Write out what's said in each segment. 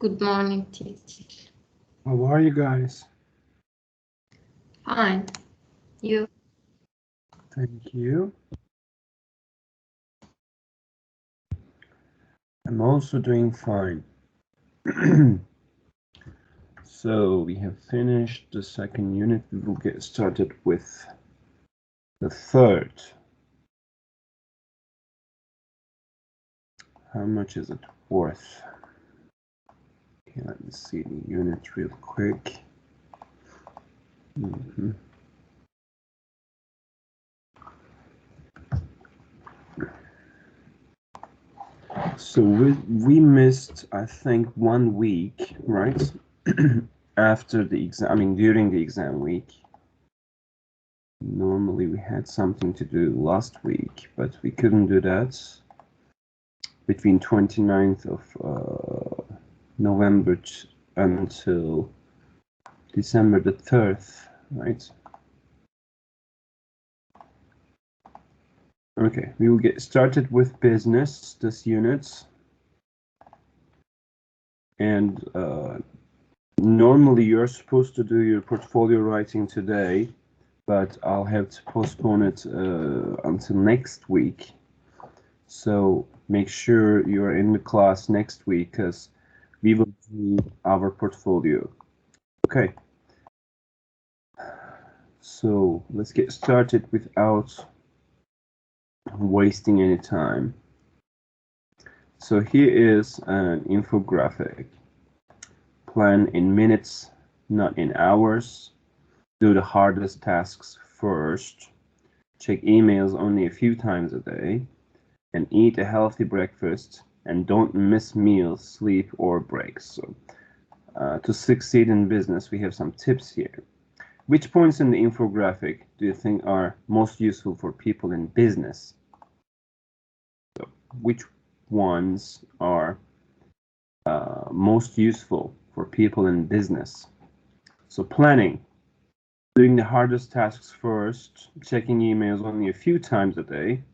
Good morning, teacher. How are you guys? Fine. You? Thank you. I'm also doing fine. So we have finished the second unit. We will get started with the third. How much is it worth? Okay, let me see the unit real quick. So we missed, I think, 1 week, right? After the exam, during the exam week. Normally we had something to do last week, but we couldn't do that between 29th of November until December the 3rd, right? Okay, we will get started with business this unit. And normally you're supposed to do your portfolio writing today, but I'll have to postpone it until next week. So make sure you're in the class next week because we will do our portfolio. Okay. So let's get started without wasting any time. So here is an infographic. Plan in minutes, not in hours. Do the hardest tasks first. Check emails only a few times a day. And eat a healthy breakfast. And don't miss meals, sleep, or breaks. So, to succeed in business, we have some tips here. Which points in the infographic do you think are most useful for people in business? So, which ones are most useful for people in business? So planning, doing the hardest tasks first, checking emails only a few times a day,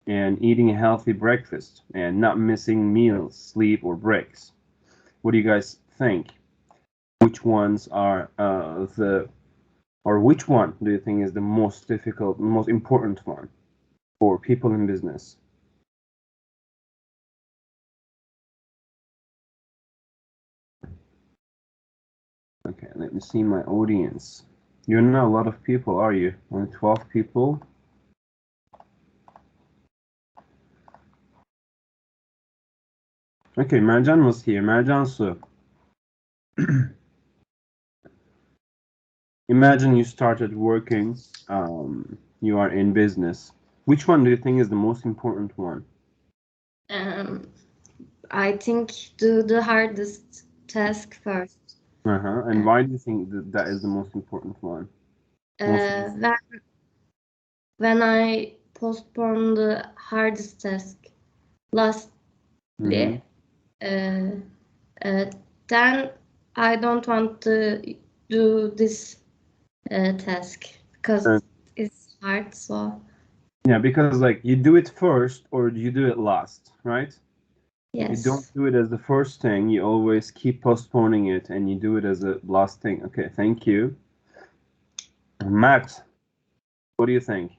and eating a healthy breakfast, and not missing meals, sleep, or breaks. What do you guys think? Which ones are which one do you think is the most difficult, most important one for people in business? Okay, let me see my audience. You're not a lot of people, are you? Only 12 people? Okay, Mercan was here. Mercan Su. Imagine you started working, you are in business. Which one do you think is the most important one? I think do the hardest task first. And why do you think that is the most important one? When I postponed the hardest task lastly, then I don't want to do this task because it's hard. So yeah, because like you do it first or you do it last, right? yes. You don't do it as the first thing. You always keep postponing it, and you do it as a last thing. Okay, thank you, Matt. What do you think?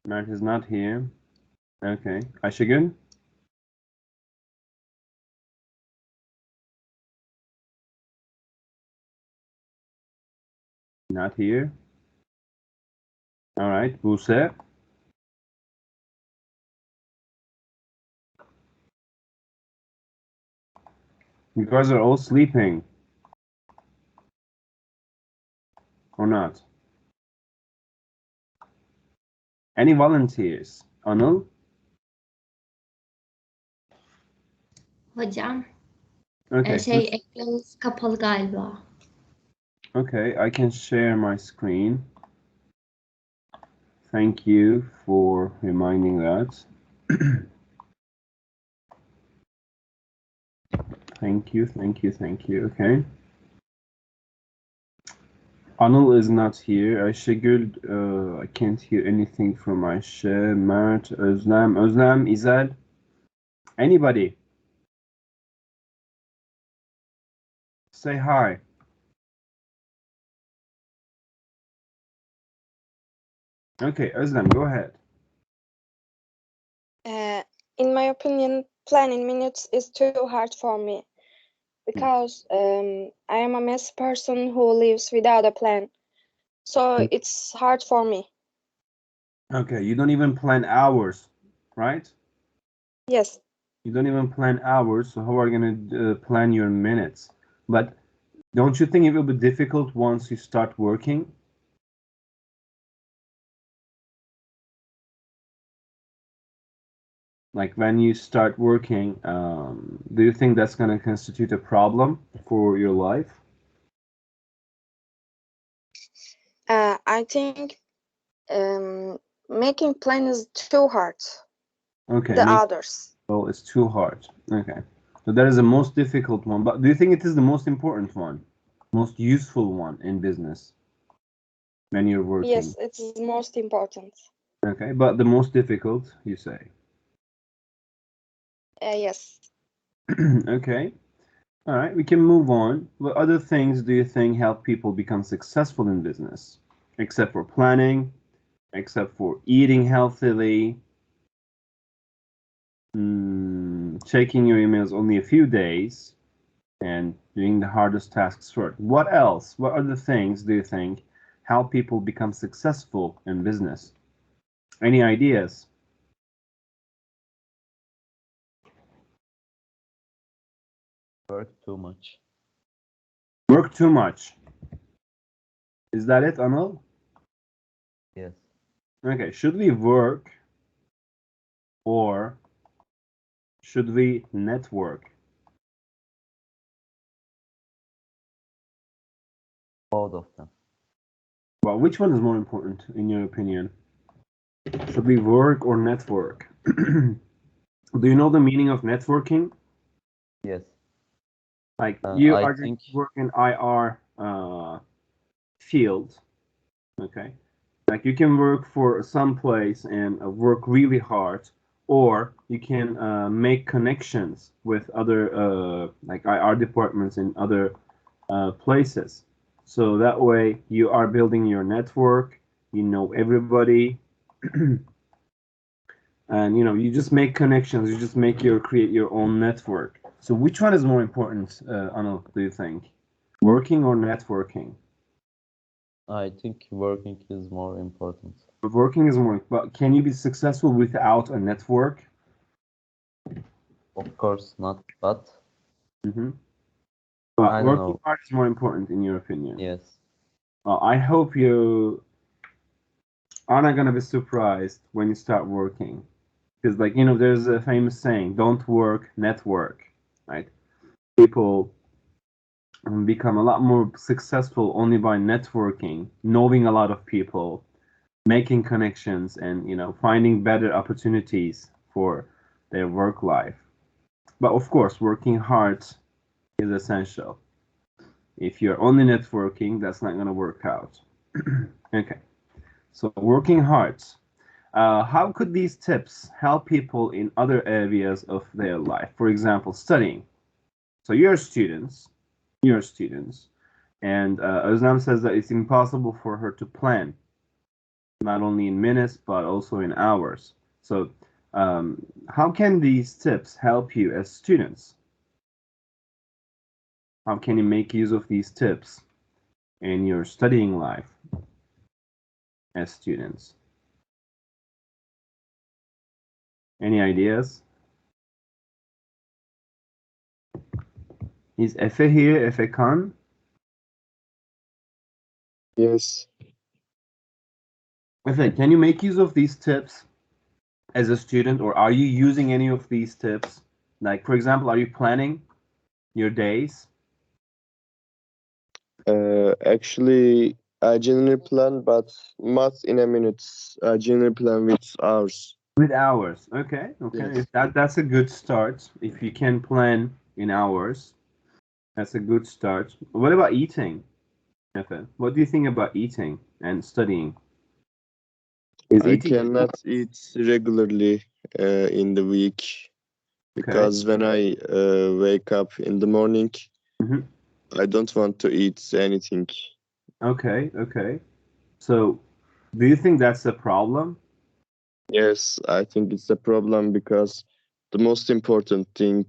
Matt is not here. Okay, Ayşegül? Not here. All right, Buse? You guys are all sleeping. Or not? Any volunteers? Anıl? Hocam. Okay. Ekranınız kapalı galiba. Okay, I can share my screen. Thank you for reminding that. Thank you. Okay. Anıl is not here. Ayşegül, I can't hear anything from Ayşe. Mert, Özlem, İzel. Anybody? Say hi. Okay, Özlem, go ahead. In my opinion, planning minutes is too hard for me because I am a mess person who lives without a plan. So it's hard for me. Okay, you don't even plan hours, right? Yes. You don't even plan hours, so how are you going to plan your minutes? But don't you think it will be difficult once you start working? Like when you start working, do you think that's going to constitute a problem for your life? I think making plan is too hard. Okay, The others. well, it's too hard. Okay, so that is the most difficult one. But do you think it is the most important one, most useful one in business when you're working? Yes, it's most important. Okay, but the most difficult, you say? Yes. Okay. All right, we can move on. What other things do you think help people become successful in business? Except for planning, except for eating healthily, checking your emails only a few days, and doing the hardest tasks first. What else? What other things do you think help people become successful in business? Any ideas? Work too much. Work too much. Is that it, Anil? Yes. Okay, should we work or should we network? Both of them. Well, which one is more important in your opinion? Should we work or network? Do you know the meaning of networking? Yes. Like you I are think just working IR field, okay? Like you can work for some place and work really hard, or you can make connections with other like IR departments in other places. So that way you are building your network, you know everybody, and you just make connections, you just create your own network. So which one is more important, Anil, do you think? Working or networking? I think working is more important. Working is more, but can you be successful without a network? Of course not, but But I don't working know. hard is more important in your opinion. Yes. Well, I hope you are not gonna be surprised when you start working. Because like, there's a famous saying, don't work, network, right? People become a lot more successful only by networking, knowing a lot of people, making connections, and finding better opportunities for their work life. But of course, working hard is essential. If you're only networking, that's not going to work out. Okay, so working hard. How could these tips help people in other areas of their life? For example, studying. So you're students, and Özlem says that it's impossible for her to plan, not only in minutes, but also in hours. So how can these tips help you as students? How can you make use of these tips in your studying life as students? Any ideas? Is Efe here? Efe Khan? Yes. Efe, can you make use of these tips as a student, or are you using any of these tips? Like, for example, are you planning your days? Actually, I generally plan, but not in a minute. I generally plan with hours. With hours. Okay. Yes. That's a good start. If you can plan in hours, that's a good start. What about eating? method. What do you think about eating and studying? Is I eating cannot eat regularly in the week because when I wake up in the morning, Mhm. I don't want to eat anything. Okay, okay. So, do you think that's a problem? Yes, I think it's a problem because the most important thing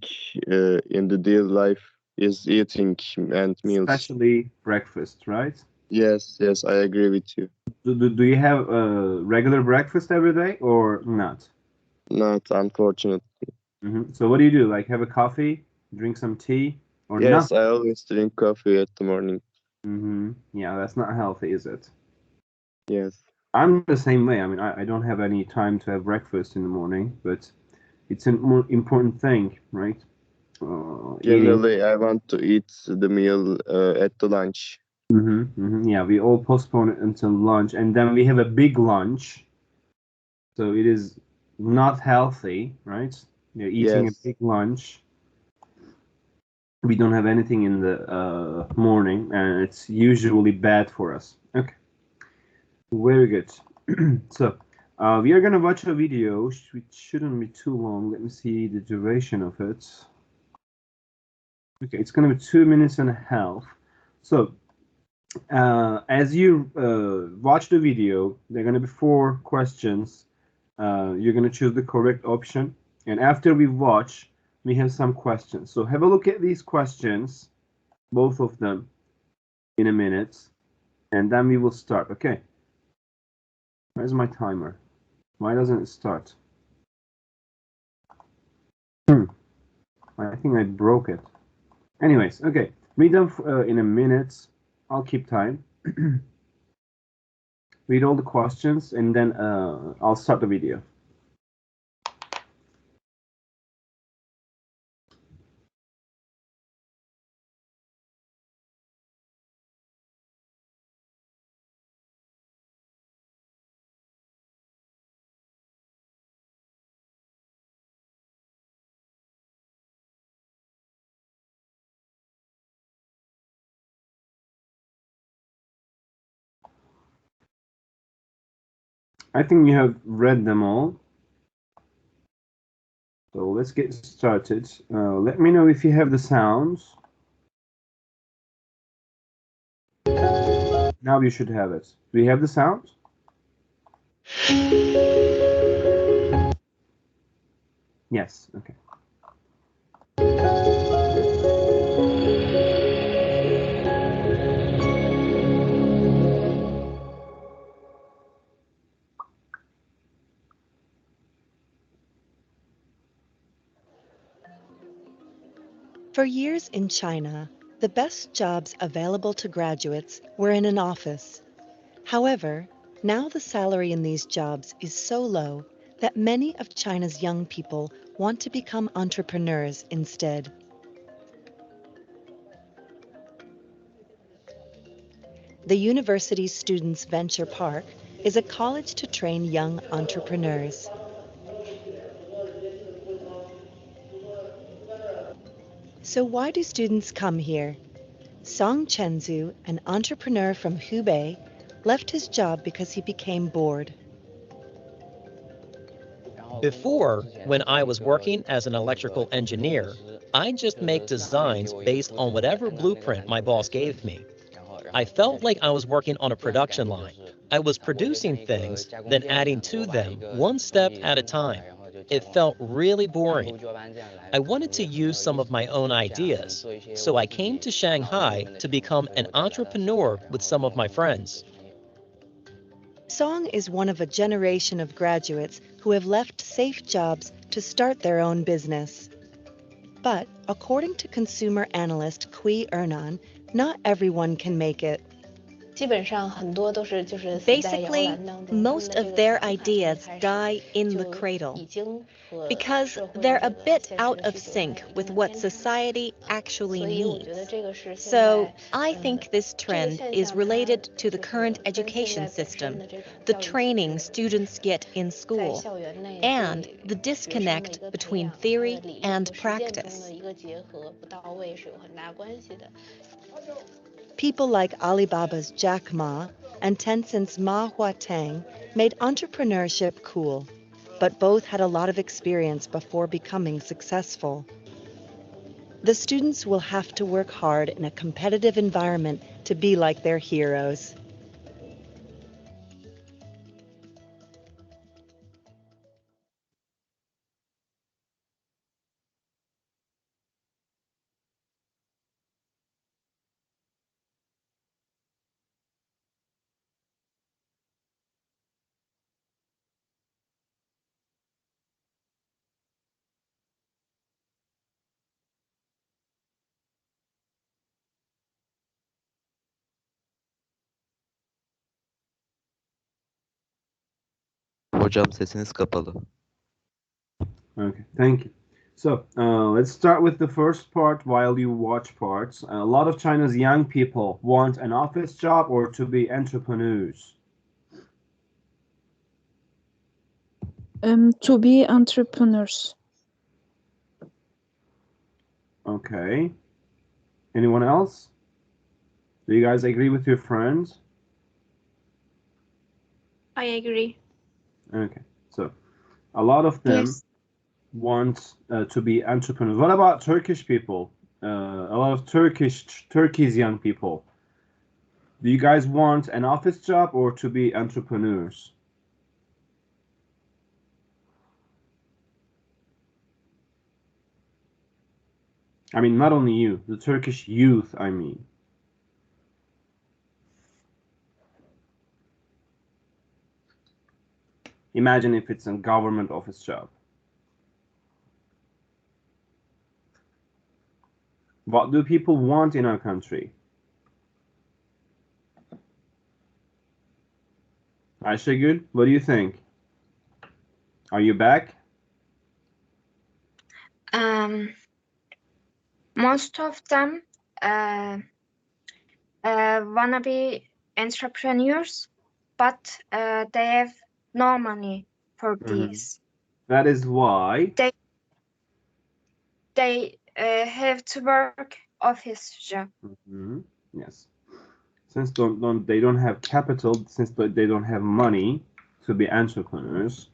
in the daily life is eating and meals. Especially breakfast, right? Yes, yes, I agree with you. Do you have a regular breakfast every day or not? Not unfortunate. So what do you do? Like have a coffee, drink some tea, or Yes, nothing? I always drink coffee at the morning. Yeah, that's not healthy, is it? Yes. I'm the same way. I mean, I don't have any time to have breakfast in the morning, but it's a more important thing, right? Eating. Generally, I want to eat the meal at the lunch. Yeah, we all postpone it until lunch, and then we have a big lunch. So it is not healthy, right? You're eating a Yes. big lunch. We don't have anything in the morning, and it's usually bad for us. Okay, very good. So we are gonna watch a video which shouldn't be too long. Let me see the duration of it. Okay, it's gonna be 2 minutes and a half. So as you watch the video, there are gonna be 4 questions. You're gonna choose the correct option, and after we watch, we have some questions. So have a look at these questions, both of them, in a minute, and then we will start. Okay. Where's my timer? Why doesn't it start? I think I broke it. Anyways, okay. Read them in a minute. I'll keep time. Read all the questions, and then I'll start the video. I think you have read them all. So let's get started. Let me know if you have the sounds. Now you should have it. Do you have the sounds? Yes, okay. For years in China, the best jobs available to graduates were in an office. However, now the salary in these jobs is so low that many of China's young people want to become entrepreneurs instead. The University Students Venture Park is a college to train young entrepreneurs. So why do students come here? Song Chenzu, an entrepreneur from Hubei, left his job because he became bored. Before, when I was working as an electrical engineer, I'd just make designs based on whatever blueprint my boss gave me. I felt like I was working on a production line. I was producing things, then adding to them one step at a time. It felt really boring. I wanted to use some of my own ideas, so I came to Shanghai to become an entrepreneur with some of my friends. Song is one of a generation of graduates who have left safe jobs to start their own business. But according to consumer analyst Kui Ernan, not everyone can make it. Basically, most of their ideas die in the cradle because they're a bit out of sync with what society actually needs. So I think this trend is related to the current education system, the training students get in school, and the disconnect between theory and practice. People like Alibaba's Jack Ma and Tencent's Ma Huateng made entrepreneurship cool, but both had a lot of experience before becoming successful. The students will have to work hard in a competitive environment to be like their heroes. Hocam sesiniz kapalı. Okay, thank you. So let's start with the first part while you watch parts. A lot of China's young people want an office job or to be entrepreneurs. To be entrepreneurs. Okay. Anyone else? Do you guys agree with your friends? I agree. Okay, so a lot of them Yes. want to be entrepreneurs. What about Turkish people? A lot of Turkey's young people. Do you guys want an office job or to be entrepreneurs? I mean, not only you, the Turkish youth, I mean. Imagine if it's a government office job. What do people want in our country? Ayşegül, what do you think? Are you back? Most of them wanna be entrepreneurs, but they have no money for this. That is why. They have to work office job. Yes. Since they don't have capital, since they don't have money to be entrepreneurs,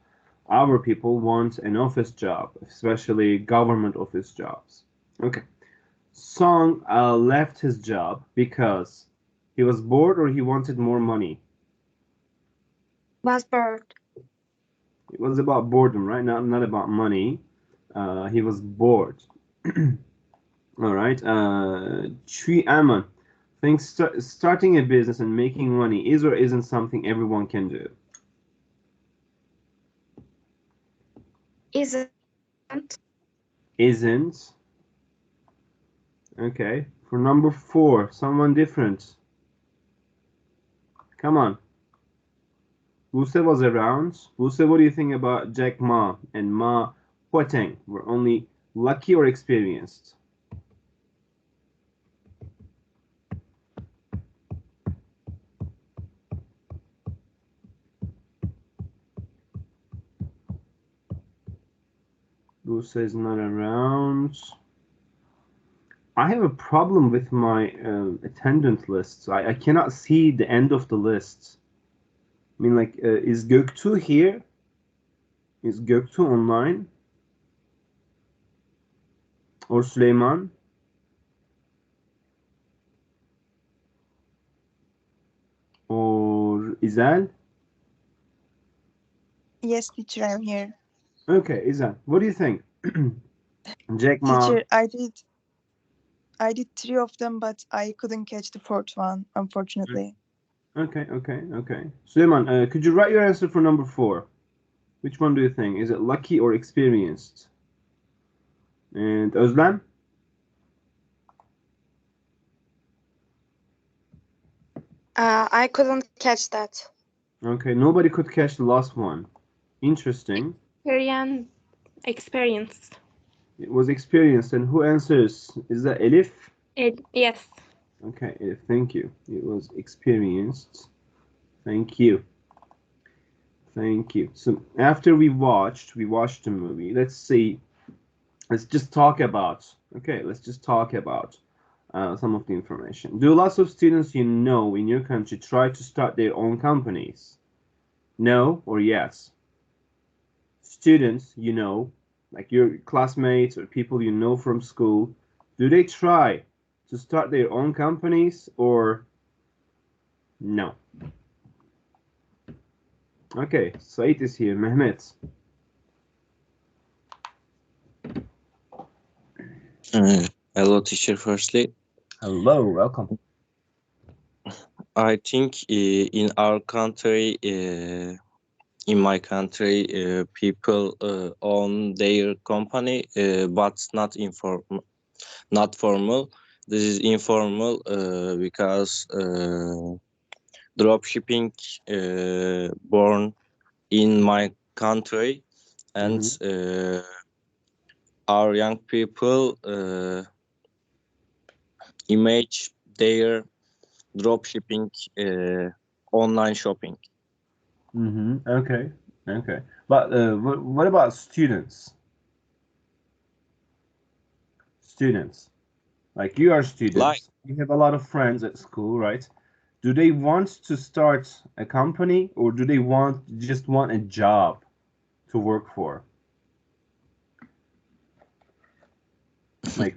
our people want an office job, especially government office jobs. Okay. Song left his job because he was bored or he wanted more money. Was bored. It was about boredom, right? Not about money. He was bored. All right. Chui Aman thinks starting a business and making money is or isn't something everyone can do. Isn't. Isn't. Okay. For number 4, someone different. Come on. Buse was around. Buse, what do you think about Jack Ma and Ma Huateng? Were only lucky or experienced? Buse is not around. I have a problem with my attendance lists. I cannot see the end of the list. I mean, like, is Göktuğ here? Is Göktuğ online? Or Süleyman? Or Izel? Yes, teacher, I'm here. Okay, Izel, what do you think? Jack Ma. Teacher, I did 3 of them, but I couldn't catch the 4th one, unfortunately. Okay. Süleyman, could you write your answer for number 4? Which one do you think? Is it lucky or experienced? And Özlem? I couldn't catch that. Okay, nobody could catch the last one. Interesting. Experience. It was experienced. And who answers? Is that Elif? Yes. Okay, Elif, thank you. It was experienced. Thank you. So after we watched the movie, let's just talk about some of the information. Do lots of students you know in your country try to start their own companies? No or yes? Students you know, like your classmates or people you know from school, do they try to start their own companies or no? Okay, Said is here. Mehmet. Hello, teacher. Firstly, Hello, welcome. I think in our country, in my country, people own their company, but not formal. This is informal because dropshipping born in my country, and our young people image their dropshipping online shopping. Okay. Okay. But what about students? Students. Like you are students. You have a lot of friends at school, right? Do they want to start a company or do they just want a job to work for? Like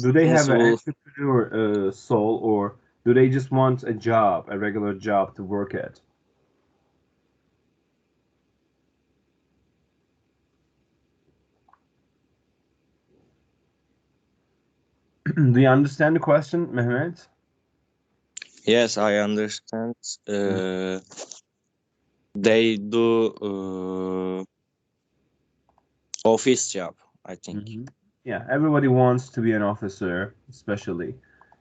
do they have an entrepreneur soul or do they just want a job, a regular job to work at? Do you understand the question, Mehmet? Yes, I understand. They do office job, I think. Yeah, everybody wants to be an officer, especially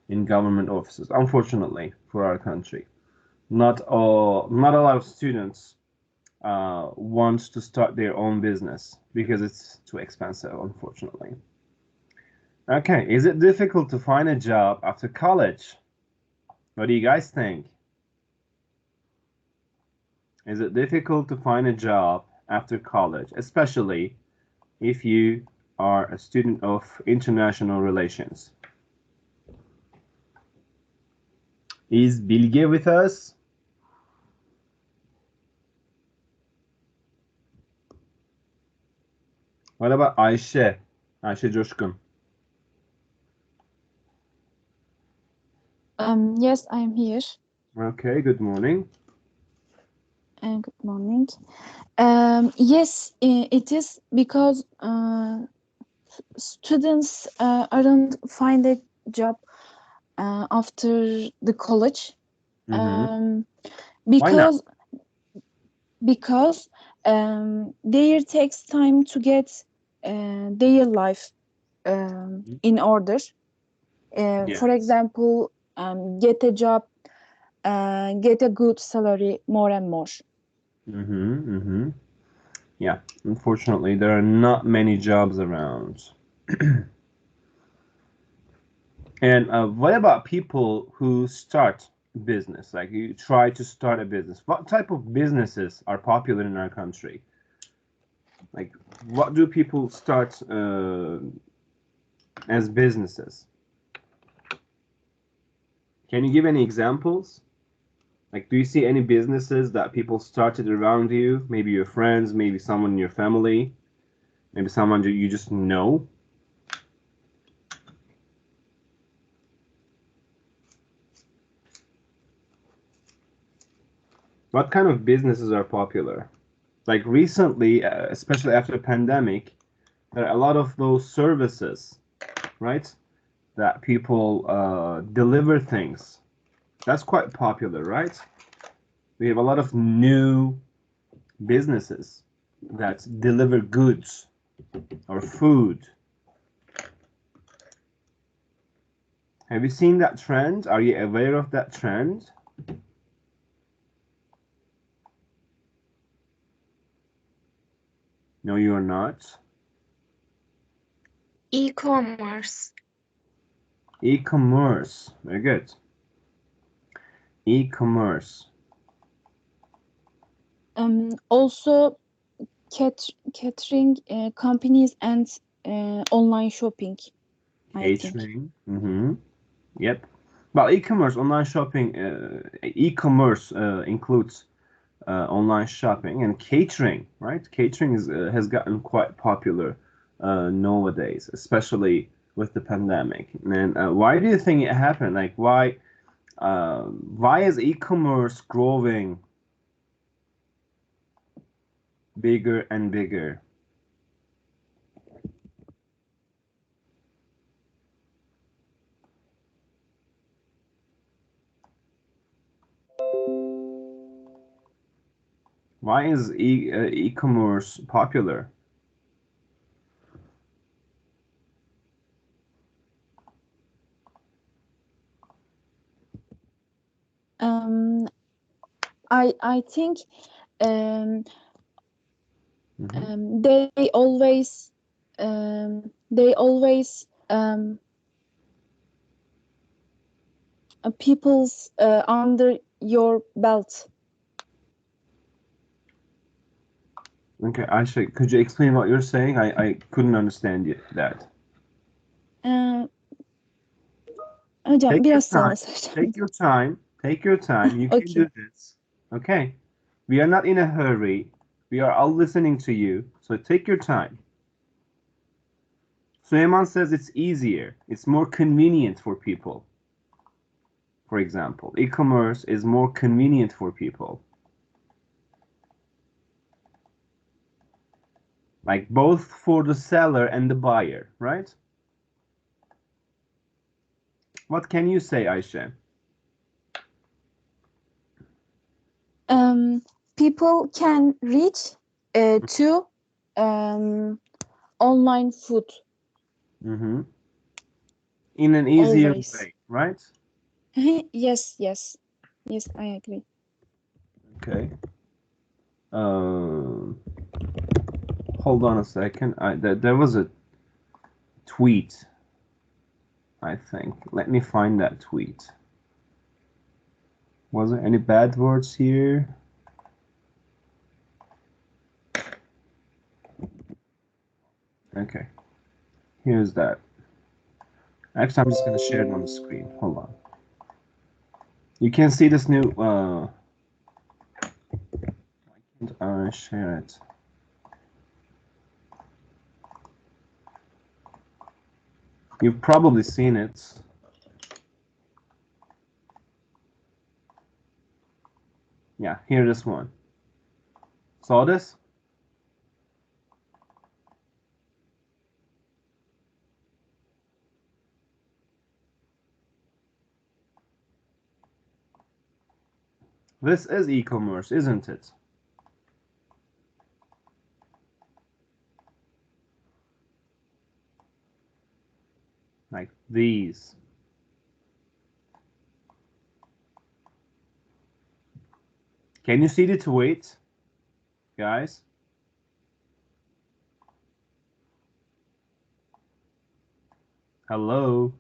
in government offices. Unfortunately, for our country, not a lot of students want to start their own business because it's too expensive, unfortunately. Okay, is it difficult to find a job after college? What do you guys think? Is it difficult to find a job after college, especially if you are a student of international relations? Is Bilge with us? What about Ayşe? Ayşe Coşkun. Yes, I'm here. Okay, good morning. Good morning. Yes, it is because students aren't find a job after the college. Because there takes time to get their life in order. For example, get a job, get a good salary, more and more. Yeah, unfortunately, there are not many jobs around. And what about people who start business? Like you try to start a business. What type of businesses are popular in our country? Like, what do people start as businesses? Can you give any examples? Like, do you see any businesses that people started around you? Maybe your friends, maybe someone in your family, maybe someone you just know? What kind of businesses are popular? Like recently, especially after the pandemic, there are a lot of those services, right? That people deliver things. That's quite popular, right? We have a lot of new businesses that deliver goods or food. Have you seen that trend? Are you aware of that trend? No, you are not. E-commerce. E-commerce. Very good. E-commerce. Also, catering companies and online shopping. I think. Catering. Yep. Well, e-commerce, online shopping, e-commerce includes online shopping and catering, right? Catering has gotten quite popular nowadays, especially with the pandemic. And why do you think it happened? Like, why is e-commerce growing bigger and bigger? Why is e-commerce popular? I think they always people's under your belt. Okay, Ayşe, could you explain what you're saying? I couldn't understand that. Hocam biraz sonra Take your time. Take your time. You Okay. can do this. Okay. We are not in a hurry. We are all listening to you. So take your time. Süleyman says it's easier. It's more convenient for people. For example, e-commerce is more convenient for people. Like both for the seller and the buyer, right? What can you say, Ayşe? People can reach to online food. In an easier Always. way, right? Yes, I agree. Okay. Hold on a second. There was a tweet, I think. Let me find that tweet. Was there any bad words here? Okay. Here's that. Actually, I'm just going to share it on the screen. Hold on. You can see this new... why can't I share it? You've probably seen it. Yeah, here this one. Saw this? This is e-commerce, isn't it? Like these. Can you see the tweet, guys? Hello?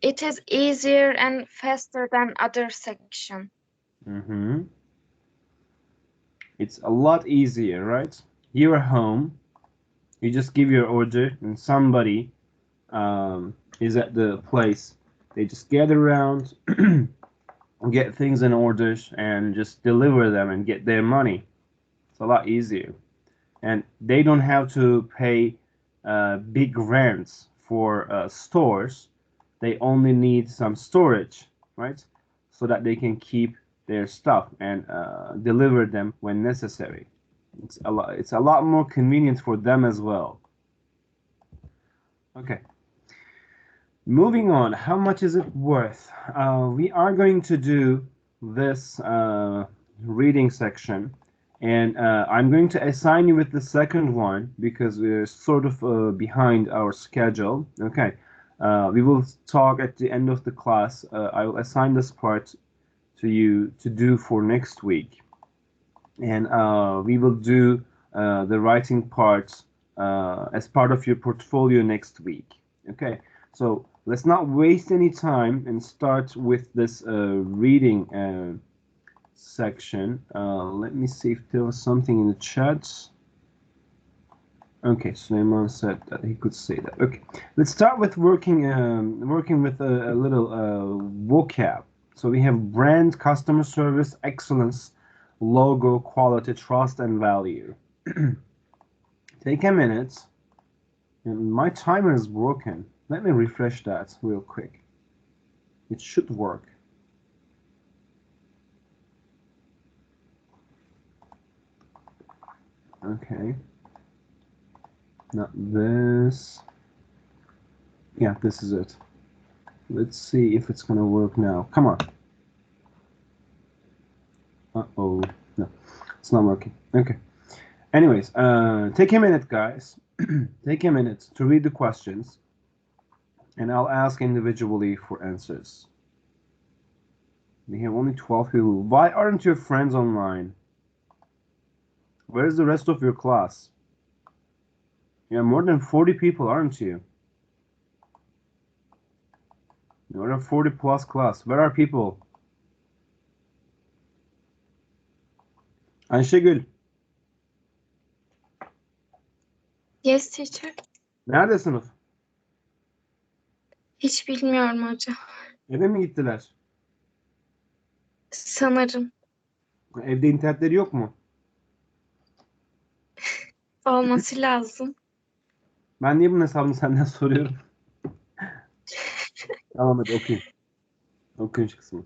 It is easier and faster than other section. It's a lot easier, right? You're home. You just give your order and somebody is at the place. They just gather around, get things in order and just deliver them and get their money. It's a lot easier. And they don't have to pay big rents for stores. They only need some storage, right? So that they can keep their stuff and deliver them when necessary. It's a lot more convenient for them as well. Okay. Moving on, how much is it worth? We are going to do this reading section, and I'm going to assign you with the second one because we're sort of behind our schedule. Okay, we will talk at the end of the class. I will assign this part to you to do for next week, and we will do the writing part as part of your portfolio next week. Okay, so let's not waste any time and start with this reading section. Let me see if there was something in the chat. Okay, Suleiman said that he could say that. Okay, let's start with working with a little vocab. So we have brand, customer service, excellence, logo, quality, trust, and value. Take a minute. And my timer is broken. Let me refresh that real quick. It should work. Okay. Not this. Yeah, this is it. Let's see if it's gonna work now. Come on. Uh-oh. No, it's not working. Okay. Anyways, take a minute, guys. Take a minute to read the questions, and I'll ask individually for answers. We have only 12 people. Why aren't your friends online? Where's the rest of your class? You have more than 40 people, aren't you? You're a 40 plus class. Where are people? Ayşegül, Yes teacher. nerede sınıf? Hiç bilmiyorum hocam. Eve mi gittiler? Sanırım. Evde internetleri yok mu? Olması lazım. Ben niye bunun hesabını senden soruyorum? Tamam hadi okuyun. Okuyun şu kısmı.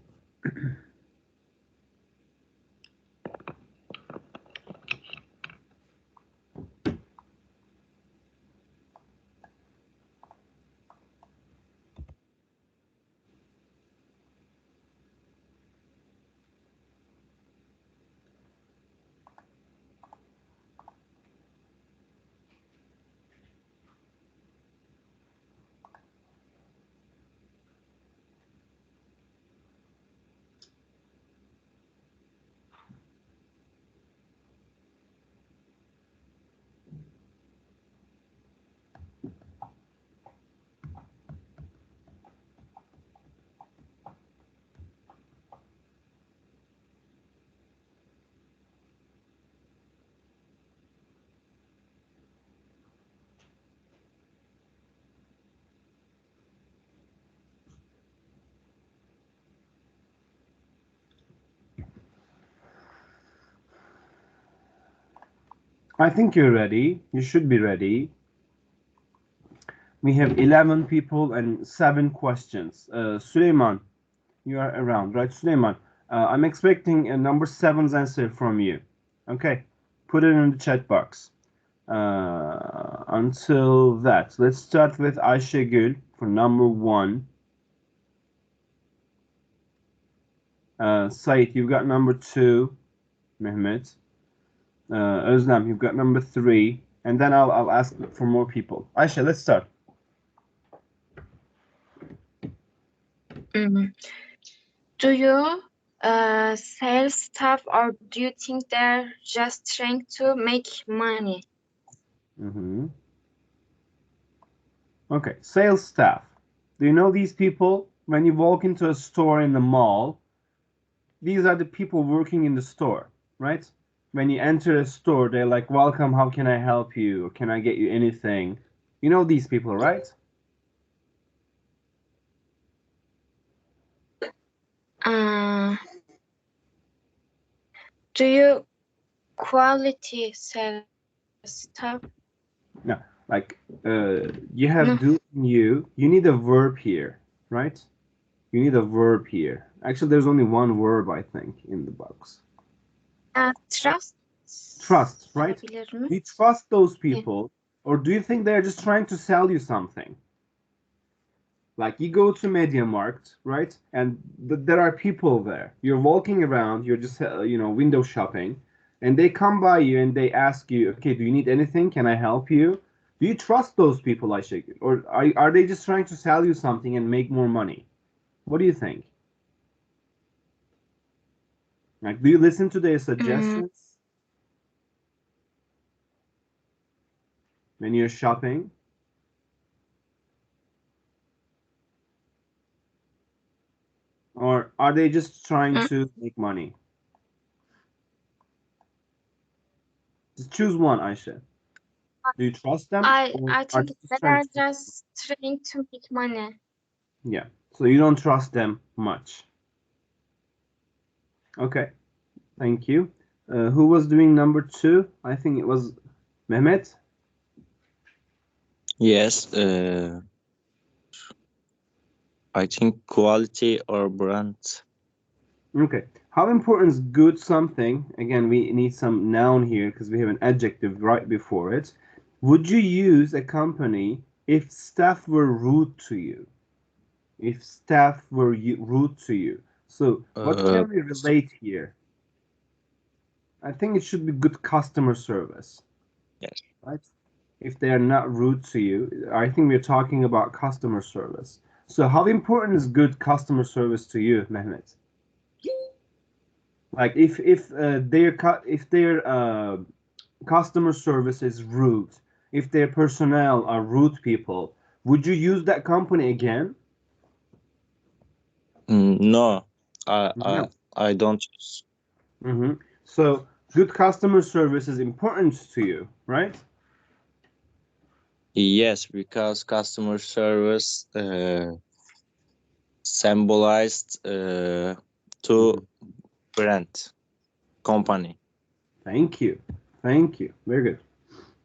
I think you're ready. You should be ready. We have 11 people and 7 questions. Süleyman, you are around, right? Süleyman, I'm expecting a number 7's answer from you. Okay, put it in the chat box. Until that, let's start with Ayşegül for number 1. Said, you've got number 2. Mehmet. Özlem, you've got number 3. And then I'll ask for more people. Ayşe, let's start. Do you sell stuff or do you think they're just trying to make money? Okay, sales staff. Do you know these people? When you walk into a store in the mall, these are the people working in the store, right? When you enter a store, they're like, welcome, how can I help you? Or can I get you anything? You know these people, right? Do you quality sell stuff? No, like you have do you need a verb here, right? You need a verb here. Actually, there's only one verb, I think, in the box. Trust. Trust, right? Do you trust those people, or do you think they're just trying to sell you something? Like you go to MediaMarkt, right? And there are people there. You're walking around, you're just window shopping, and they come by you and they ask you, okay, do you need anything? Can I help you? Do you trust those people, Ayşegül? Or are they just trying to sell you something and make more money? What do you think? Like, do you listen to their suggestions when you're shopping? Or are they just trying to make money? Just choose one, Ayşe. Do you trust them? I or are think you they trying are to- just trying to make money. Yeah, so you don't trust them much. Okay, thank you. Who was doing number 2? I think it was Mehmet. Yes. I think quality or brand. Okay, how important is good something? Again, we need some noun here because we have an adjective right before it. Would you use a company if staff were rude to you? If staff were rude to you. So what can we relate here? I think it should be good customer service. Yes. Right? If they are not rude to you, I think we're talking about customer service. So how important is good customer service to you, Mehmet? Like if their customer service is rude, if their personnel are rude people, would you use that company again? No, No. I don't use. Mm-hmm. So good customer service is important to you, right? Yes, because customer service symbolized to brand company. Thank you. Thank you. Very good.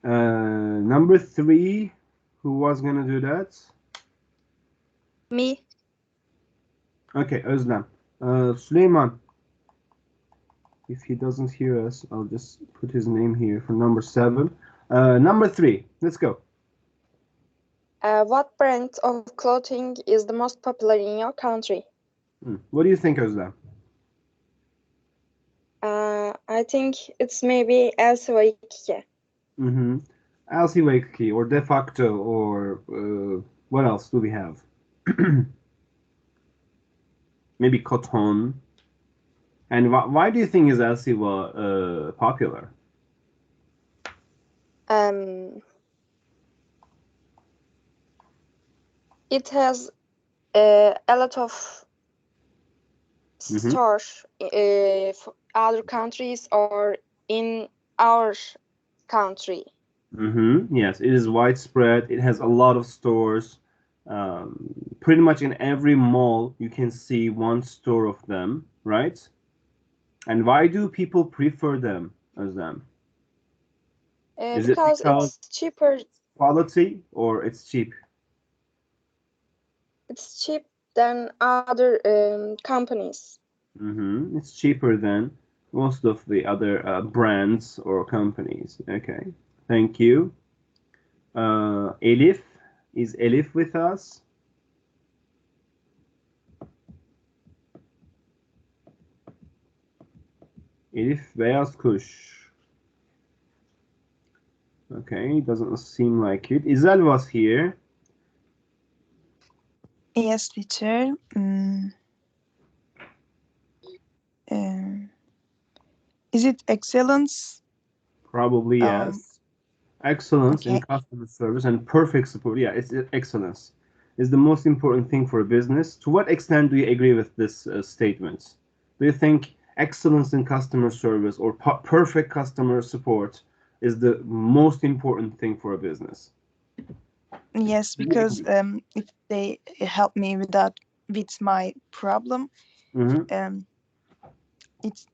Number 3, who was gonna do that? Me. Okay, Özlem. Süleyman. If he doesn't hear us, I'll just put his name here for number 7. Number 3, let's go. What brand of clothing is the most popular in your country? What do you think, Özlem? I think it's maybe LCY2. Mm-hmm. LC or de facto, or what else do we have? Maybe Cotton. And why do you think is LC popular? It has a lot of stores for other countries or in our country. Yes, it is widespread. It has a lot of stores. Pretty much in every mall, you can see one store of them, right? And why do people prefer them as them? Is it Because because it's cheaper. Quality or it's cheap? It's cheap than other companies. It's cheaper than most of the other brands or companies. Okay, thank you. Elif, is Elif with us? Elif Beyaz Kuş. Okay, doesn't seem like it. Izel was here. Yes, teacher. Is it excellence? Probably yes. Excellence in Okay. customer service and perfect support. Yeah, it's excellence is the most important thing for a business. To what extent do you agree with this statement? Do you think excellence in customer service or perfect customer support is the most important thing for a business? Yes, because if they help me with my problem, it's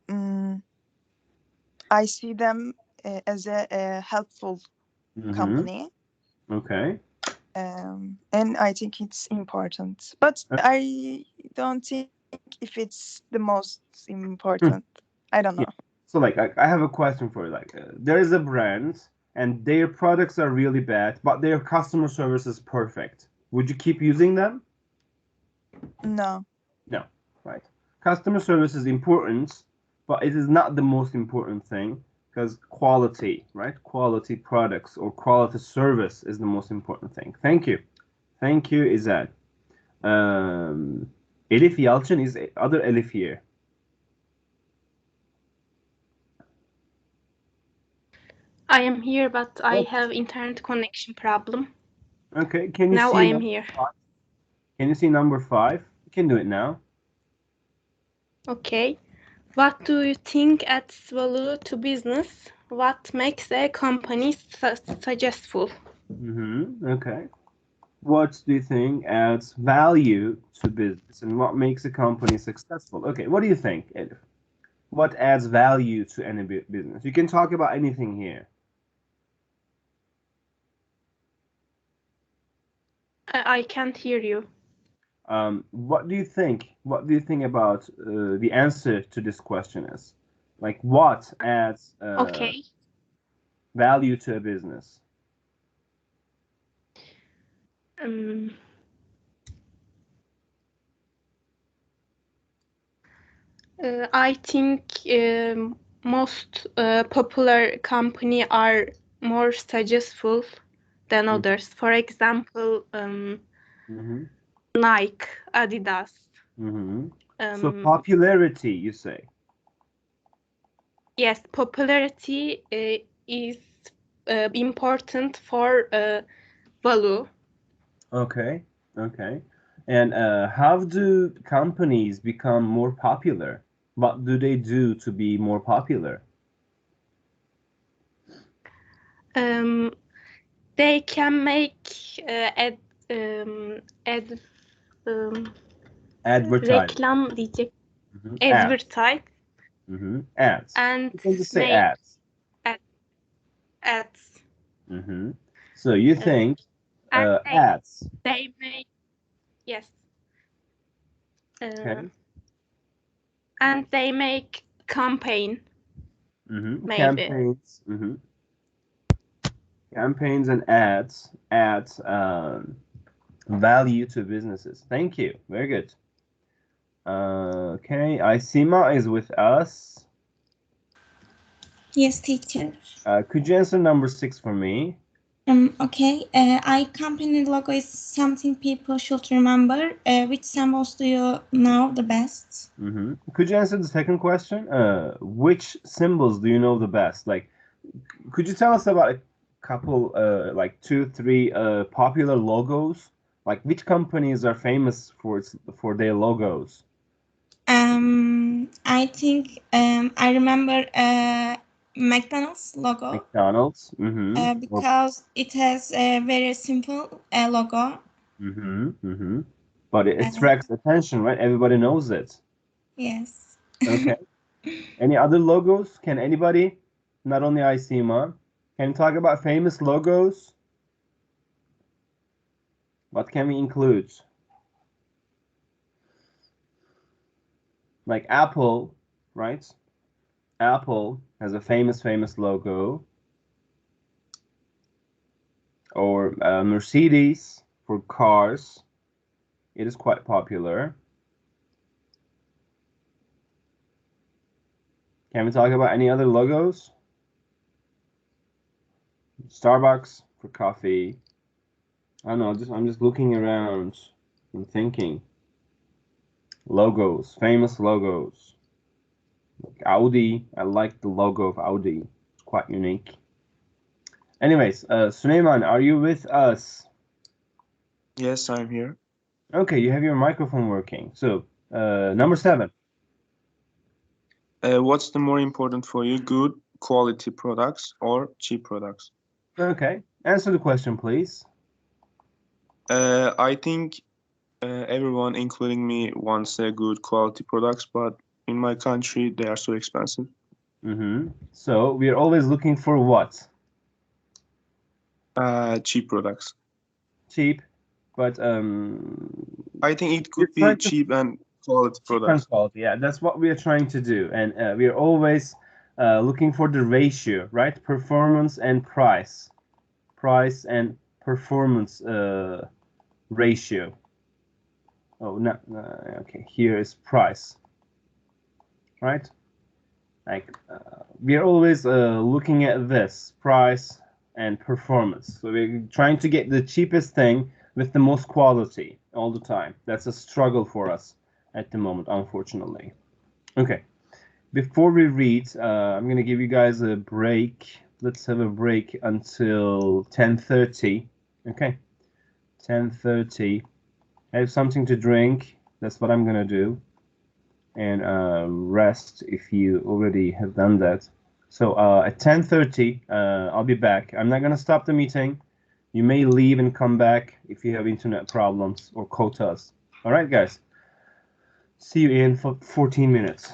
I see them as a helpful company. Okay. And I think it's important, but I don't think if it's the most important. I don't know. Yeah. So like I have a question for you. Like there is a brand and their products are really bad, but their customer service is perfect. Would you keep using them? No. No, right. Customer service is important, but it is not the most important thing because quality, right? Quality products or quality service is the most important thing. Thank you. Thank you, Izad. Elif Yalçın is other Elif here. I am here, but I have internet connection problem. Okay, can you now see I am here. 5? Can you see number 5? You can do it now. Okay. What do you think adds value to business? What makes a company successful? Okay. What do you think adds value to business, and what makes a company successful? Okay, what do you think, Elif? What adds value to any business? You can talk about anything here. I can't hear you. What do you think? What do you think about the answer to this question is? Like, what adds Okay. value to a business? I think most popular company are more successful than others. For example, Nike, Adidas. So popularity, you say? Yes, popularity is important for value. Okay, okay. And how do companies become more popular? What do they do to be more popular? They can make Advertise. reklam diyecek. Ads. Advertise. Ads. And you can just say make ads. Ads. So you think ads? They make, yes. Okay. And they make campaign. Maybe. Campaigns. Campaigns and ads value to businesses. Thank you. Very good. Okay, Aysima is with us. Yes, teacher. Could you answer number 6 for me? Okay. Company logo is something people should remember. Which symbols do you know the best? Could you answer the second question? Which symbols do you know the best? Like, could you tell us about a couple, like 2, 3 popular logos? Like, which companies are famous for their logos? I think I remember McDonald's logo. McDonald's. Because it has a very simple logo. But it attracts attention, right? Everybody knows it. Yes. Okay. Any other logos? Can anybody, not only Aysima, can you talk about famous logos? What can we include? Like Apple, right? Apple has a famous logo. Or Mercedes for cars. It is quite popular. Can we talk about any other logos? Starbucks for coffee. I don't know, I'm just looking around and thinking. Logos, famous logos. Like Audi, I like the logo of Audi. It's quite unique. Anyways, Süleyman, are you with us? Yes, I'm here. Okay, you have your microphone working. So, number 7. What's the more important for you, good quality products or cheap products? Okay, answer the question, please. I think everyone, including me, wants good quality products, but in my country, they are so expensive. So we are always looking for what? Cheap products. Cheap, but I think it could be cheap and quality products. Quality, yeah, that's what we are trying to do, and we are always looking for the ratio, right? Performance and price and performance ratio. Oh, no, okay. Here is price, right? Like we are always looking at this price and performance. So we're trying to get the cheapest thing with the most quality all the time. That's a struggle for us at the moment, unfortunately. Okay, before we read, I'm gonna give you guys a break. Let's have a break until 10:30. Okay, 10:30. Have something to drink. That's what I'm gonna do. And rest if you already have done that. So at 10:30, I'll be back. I'm not going to stop the meeting. You may leave and come back if you have internet problems or quotas. All right, guys. See you in 14 minutes.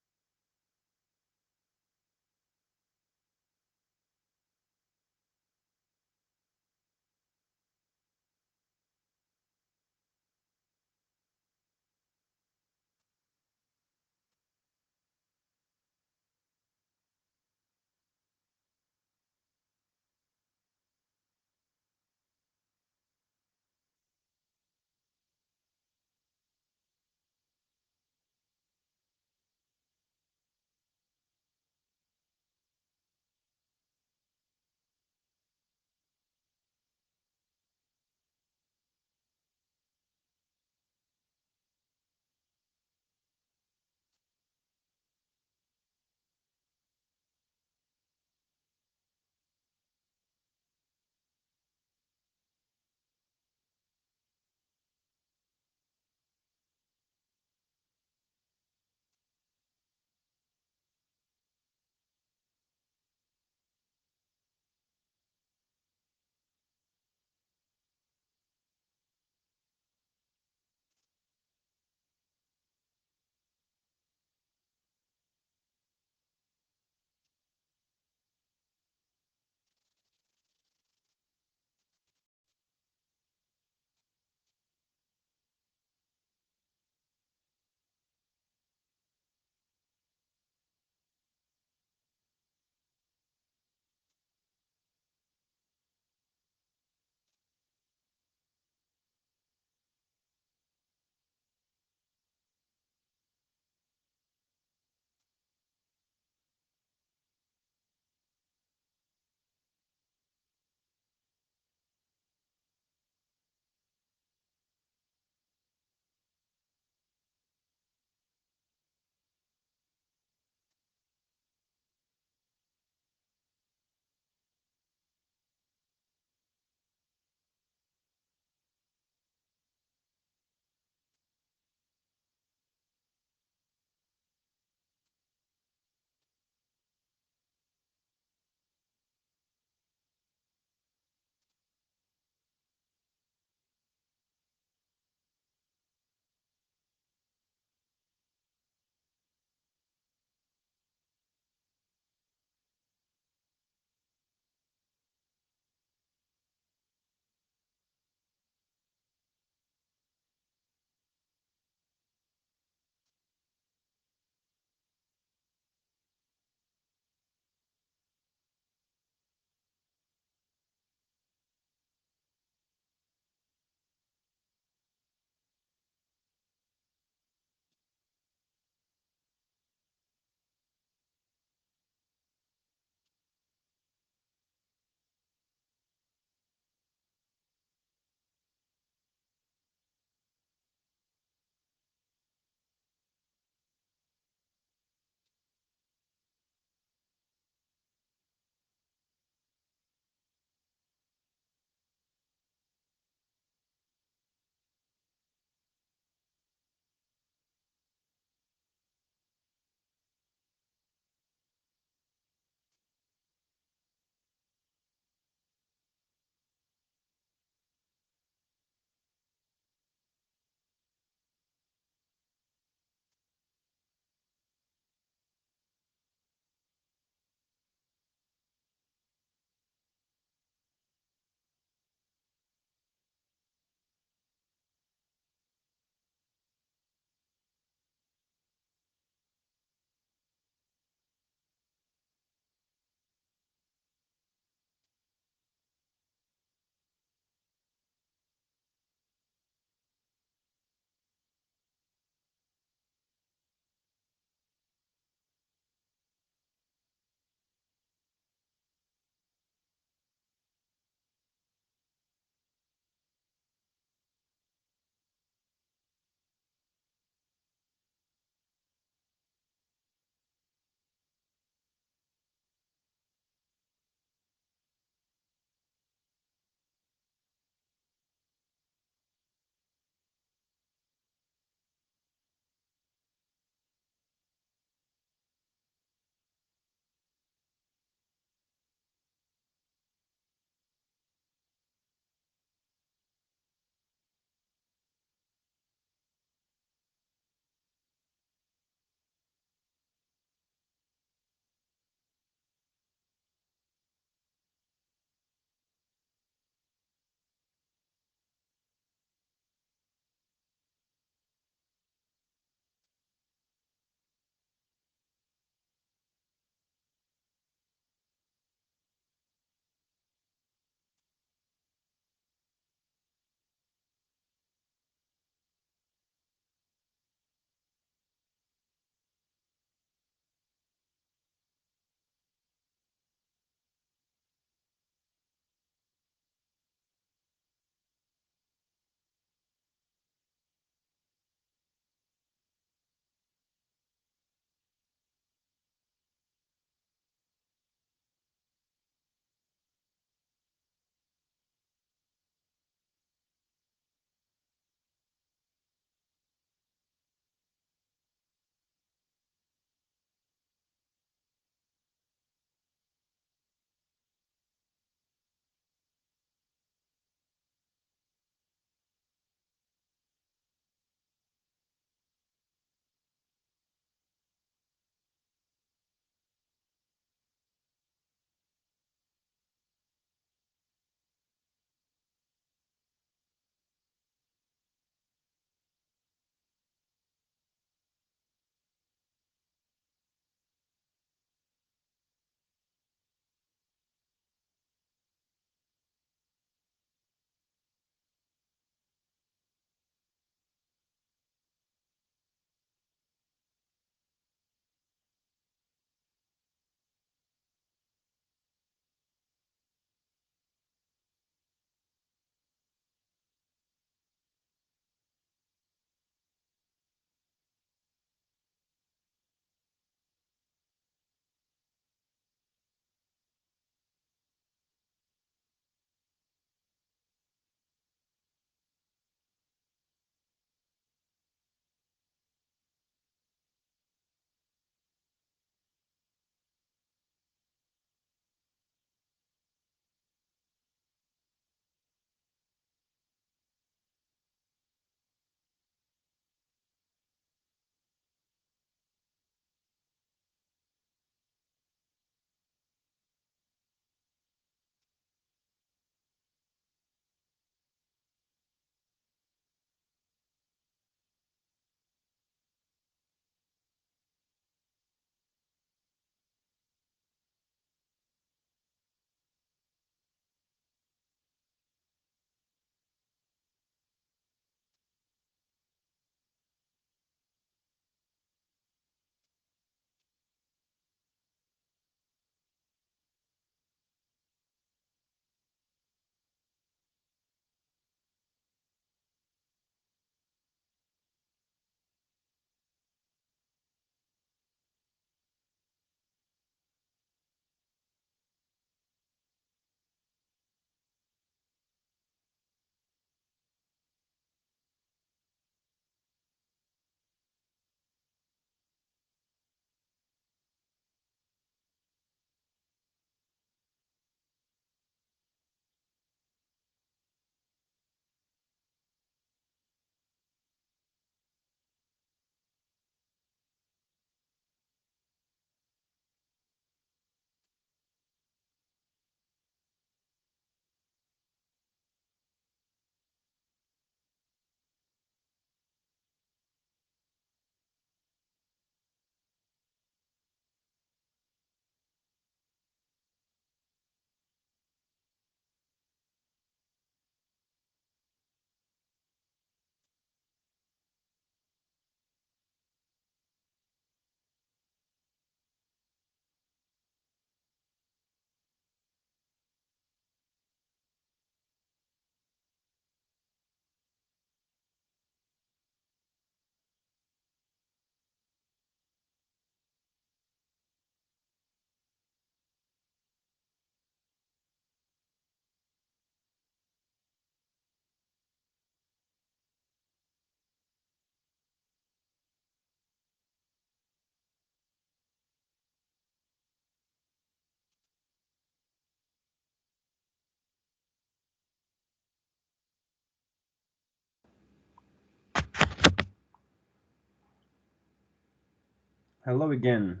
Hello again.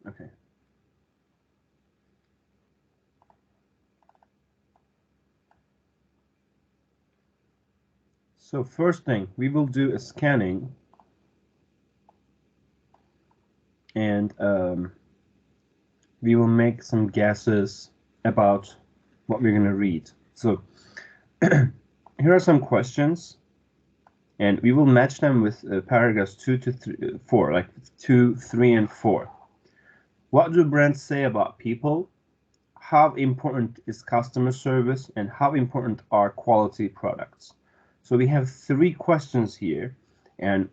Okay. So first thing, we will do a scanning, and we will make some guesses about what we're going to read. So here are some questions, and we will match them with paragraphs 2 to 4, like 2, 3, and 4. What do brands say about people? How important is customer service, and how important are quality products? So we have 3 questions here, and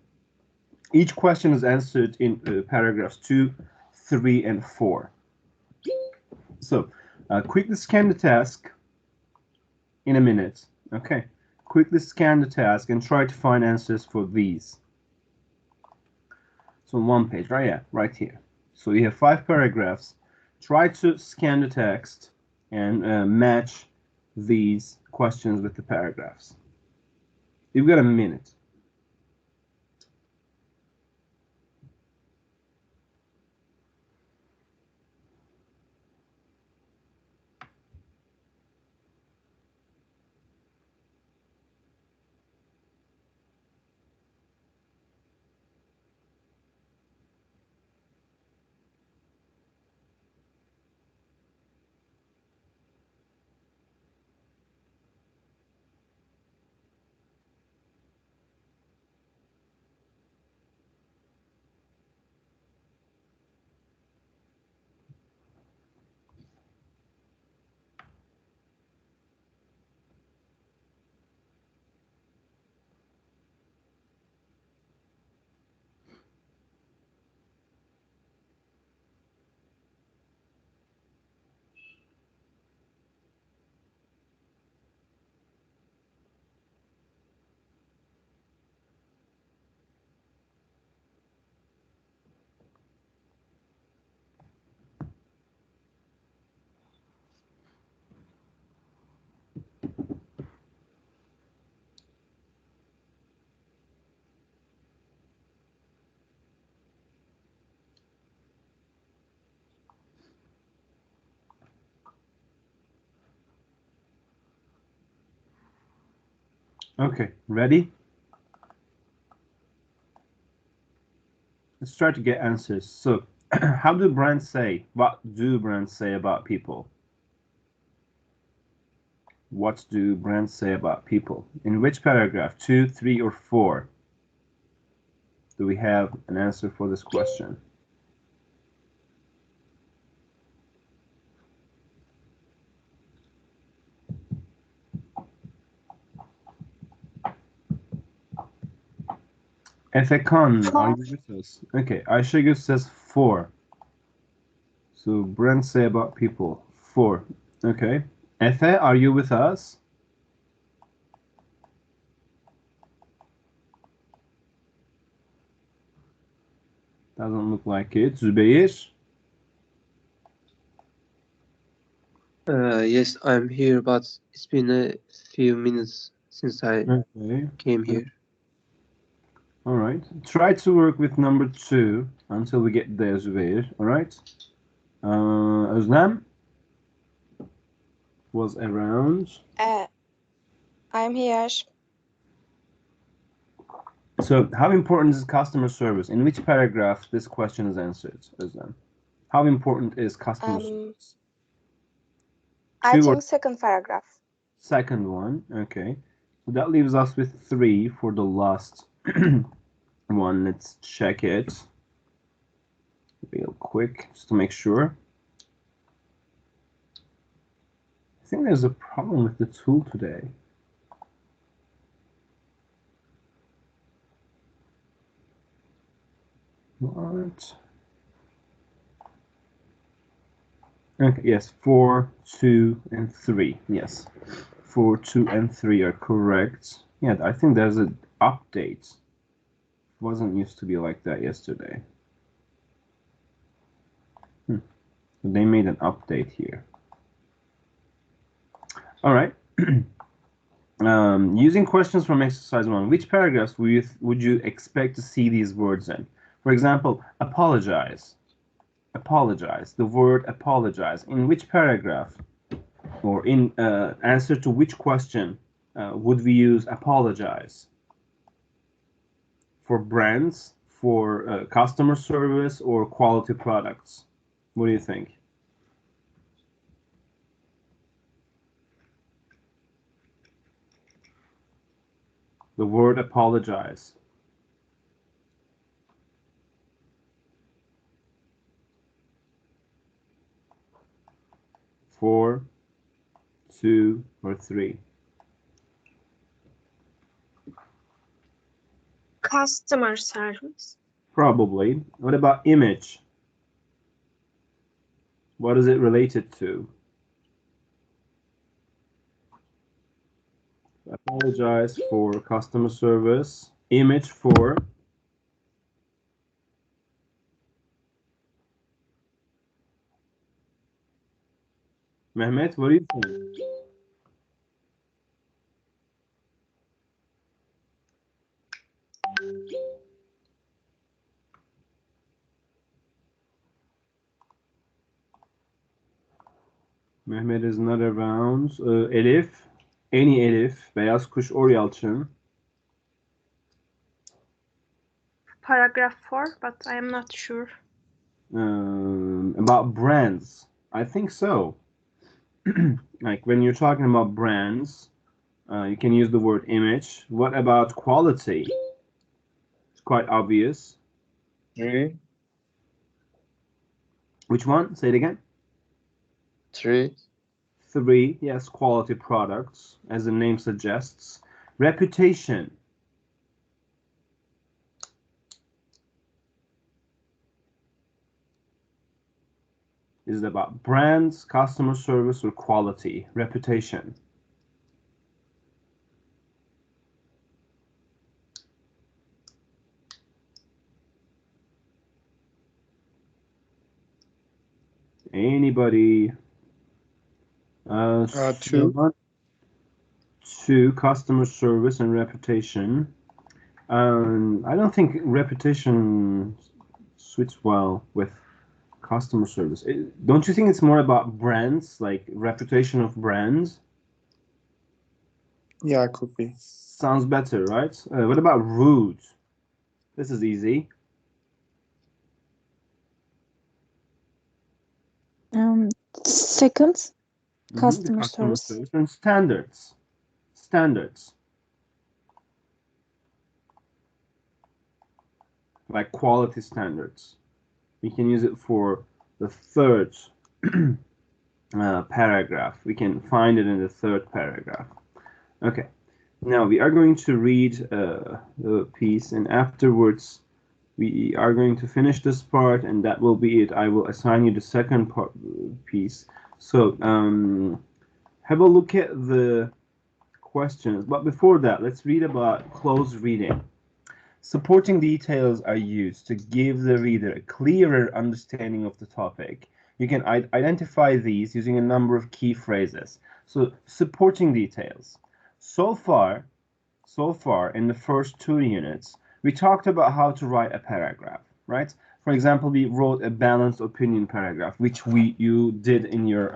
each question is answered in paragraphs 2, 3, and 4. So quickly scan the task in a minute. Okay, quickly scan the task and try to find answers for these. So on one page, right? Yeah, right here. So we have 5 paragraphs. Try to scan the text and match these questions with the paragraphs. You've got a minute. Okay, ready? Let's try to get answers. So, how do brands say? What do brands say about people? What do brands say about people? In which paragraph? 2, 3, or 4? Do we have an answer for this question? Efe Khan, are you with us? Okay, Ayşegül says 4. So brands say about people, 4. Okay. Efe, are you with us? Doesn't look like it. Zübeyir? Yes, I'm here, but it's been a few minutes since I came here. All right. Try to work with number 2 until we get there, Zübeyir. All right. Özlem was around. I'm here. So, how important is customer service? In which paragraph this question is answered, Özlem? How important is customer service? I think second paragraph. Second one, okay. So that leaves us with 3 for the last one. Let's check it real quick just to make sure. I think there's a problem with the tool today. What? Okay, yes, 4, 2, and 3. Yes, 4, 2, and 3 are correct. Yeah, I think there's an update. It wasn't used to be like that yesterday. They made an update here. All right. Using questions from exercise 1, which paragraphs would you expect to see these words in? For example, apologize. Apologize. The word apologize. In which paragraph or in answer to which question would we use apologize? For brands, for customer service, or quality products? What do you think? The word apologize. Four, two, or three? Customer service. Probably. What about image? What is it related to? Apologize for customer service. Image for Mehmet, what do you think? Mehmet is not around. Elif, any Elif, Beyaz Kuş or Yalçın? Paragraph 4, but I am not sure. About brands, I think so. Like when you're talking about brands, you can use the word image. What about quality? It's quite obvious. Three. Which one? Say it again. Three. Three, yes, quality products, as the name suggests. Reputation. Is it about brands, customer service, or quality? Reputation. Anybody? Two. Two, customer service and reputation. I don't think reputation suits well with customer service. Don't you think it's more about brands, like reputation of brands? Yeah, it could be. Sounds better, right? What about rude? This is easy. Second, customer service. And standards. Standards. Like quality standards. We can use it for the third paragraph. We can find it in the third paragraph. Okay. Now we are going to read the piece, and afterwards we are going to finish this part, and that will be it. I will assign you the second piece. So have a look at the questions. But before that, let's read about close reading. Supporting details are used to give the reader a clearer understanding of the topic. You can identify these using a number of key phrases. So supporting details. So far in the first 2 units, we talked about how to write a paragraph, right? For example, we wrote a balanced opinion paragraph, which you did in your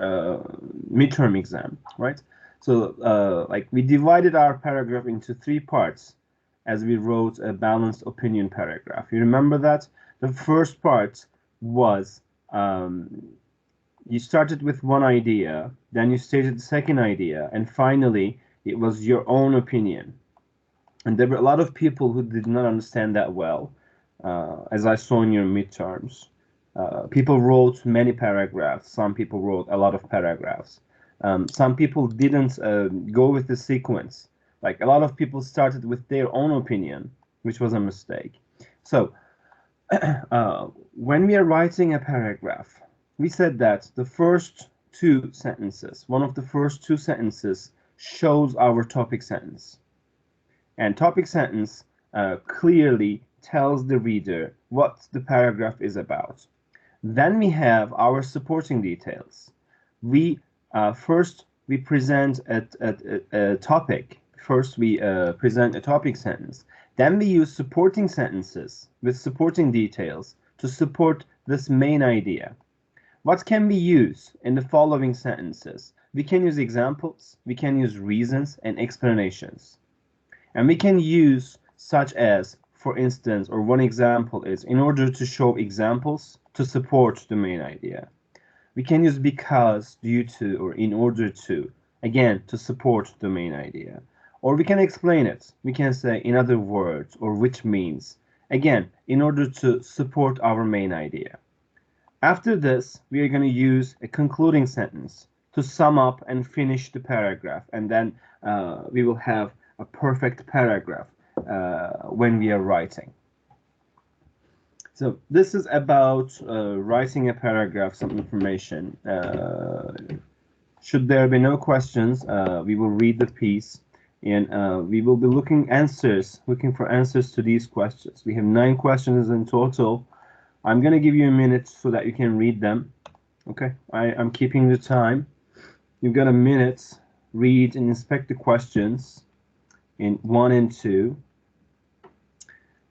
midterm exam, right? So like we divided our paragraph into 3 parts as we wrote a balanced opinion paragraph. You remember that? The first part was you started with one idea, then you stated the second idea, and finally it was your own opinion. And there were a lot of people who did not understand that well, as I saw in your midterms. People wrote many paragraphs. Some people wrote a lot of paragraphs. Some people didn't go with the sequence. Like a lot of people started with their own opinion, which was a mistake. So when we are writing a paragraph, we said that the first 2 sentences, one of the first 2 sentences shows our topic sentence. And topic sentence clearly tells the reader what the paragraph is about. Then we have our supporting details. We first present a topic. First we present a topic sentence. Then we use supporting sentences with supporting details to support this main idea. What can we use in the following sentences? We can use examples, we can use reasons and explanations. And we can use such as, for instance, or one example is, in order to show examples to support the main idea. We can use because, due to, or in order to, again, to support the main idea. Or we can explain it. We can say in other words, or which means, again, in order to support our main idea. After this, we are going to use a concluding sentence to sum up and finish the paragraph, and then we will have a perfect paragraph when we are writing. So this is about writing a paragraph, some information. Should there be no questions, we will read the piece, and we will be looking for answers to these questions. We have 9 questions in total. I'm going to give you a minute so that you can read them. Okay, I'm keeping the time. You've got a minute. Read and inspect the questions in 1 and 2.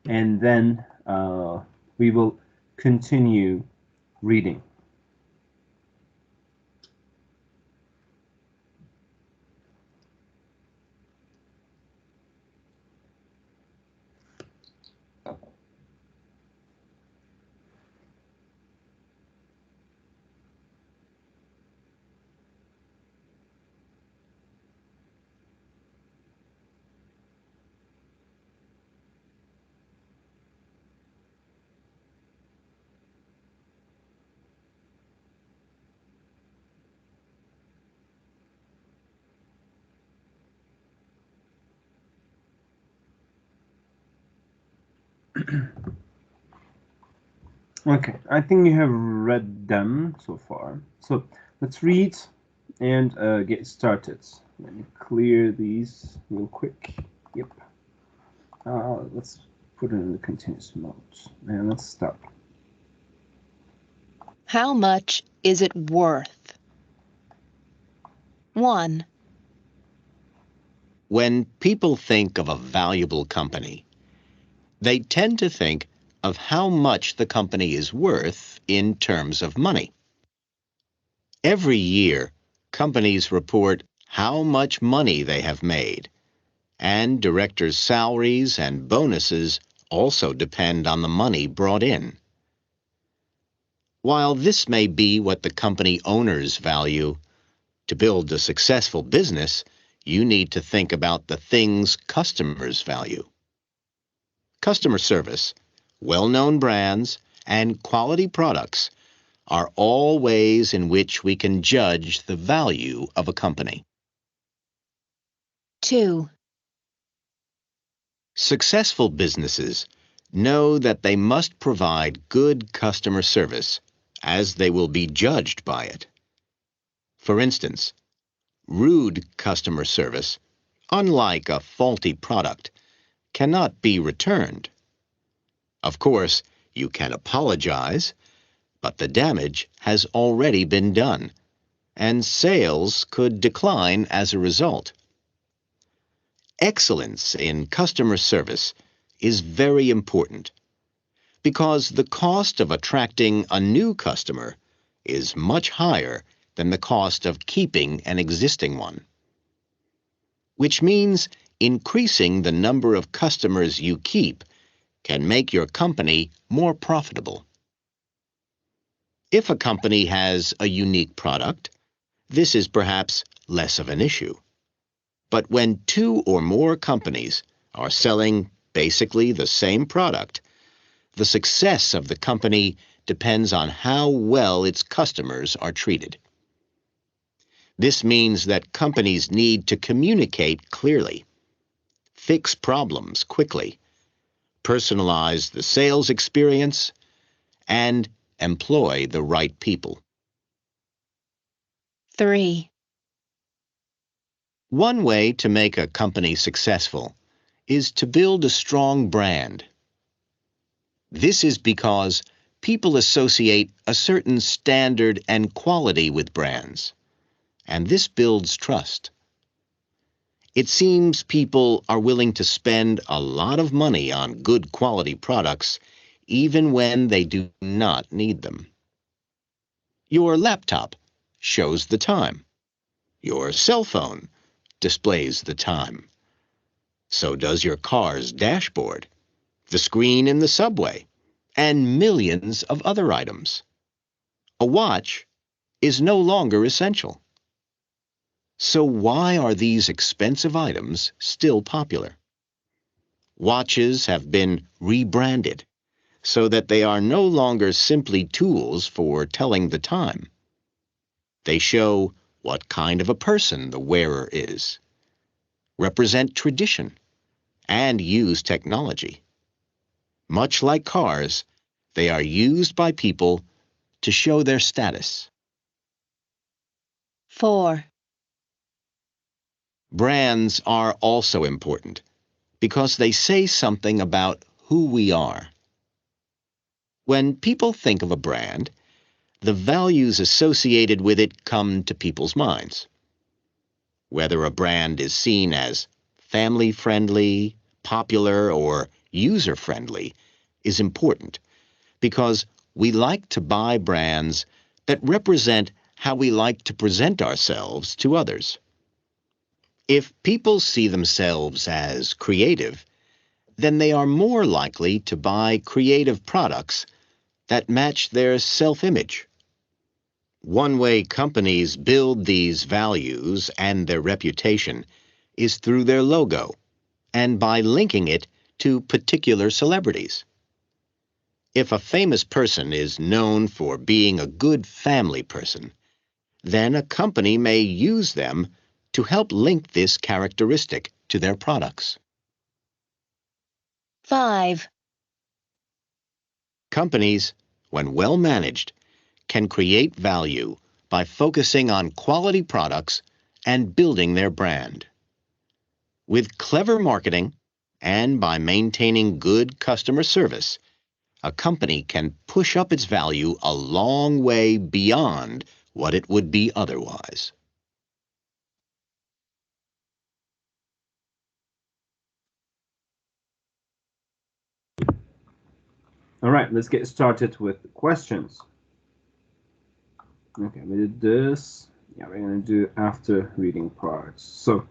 And then we will continue reading. Okay, I think you have read them so far. So let's read and get started. Let me clear these real quick. Yep. Let's put it in the continuous mode and let's start. How much is it worth? 1. When people think of a valuable company, they tend to think of how much the company is worth in terms of money. Every year, companies report how much money they have made, and directors' salaries and bonuses also depend on the money brought in. While this may be what the company owners value, to build a successful business, you need to think about the things customers value. Customer service, well-known brands, and quality products are all ways in which we can judge the value of a company. 2. Successful businesses know that they must provide good customer service, as they will be judged by it. For instance, rude customer service, unlike a faulty product, cannot be returned. Of course, you can apologize, but the damage has already been done, and sales could decline as a result. Excellence in customer service is very important because the cost of attracting a new customer is much higher than the cost of keeping an existing one, which means increasing the number of customers you keep can make your company more profitable. If a company has a unique product, this is perhaps less of an issue. But when 2 or more companies are selling basically the same product, the success of the company depends on how well its customers are treated. This means that companies need to communicate clearly, fix problems quickly, personalize the sales experience, and employ the right people. 3. One way to make a company successful is to build a strong brand. This is because people associate a certain standard and quality with brands, and this builds trust. It seems people are willing to spend a lot of money on good quality products even when they do not need them. Your laptop shows the time. Your cell phone displays the time. So does your car's dashboard, the screen in the subway, and millions of other items. A watch is no longer essential. So why are these expensive items still popular? Watches have been rebranded so that they are no longer simply tools for telling the time. They show what kind of a person the wearer is, represent tradition, and use technology. Much like cars, they are used by people to show their status. 4. Brands are also important because they say something about who we are. When people think of a brand, the values associated with it come to people's minds. Whether a brand is seen as family-friendly, popular, or user-friendly is important because we like to buy brands that represent how we like to present ourselves to others. If people see themselves as creative, then they are more likely to buy creative products that match their self-image. One way companies build these values and their reputation is through their logo and by linking it to particular celebrities. If a famous person is known for being a good family person, then a company may use them to help link this characteristic to their products. 5. Companies, when well managed, can create value by focusing on quality products and building their brand. With clever marketing and by maintaining good customer service, a company can push up its value a long way beyond what it would be otherwise. All right, let's get started with the questions. Okay, we did this. Yeah, we're going to do after reading parts. So,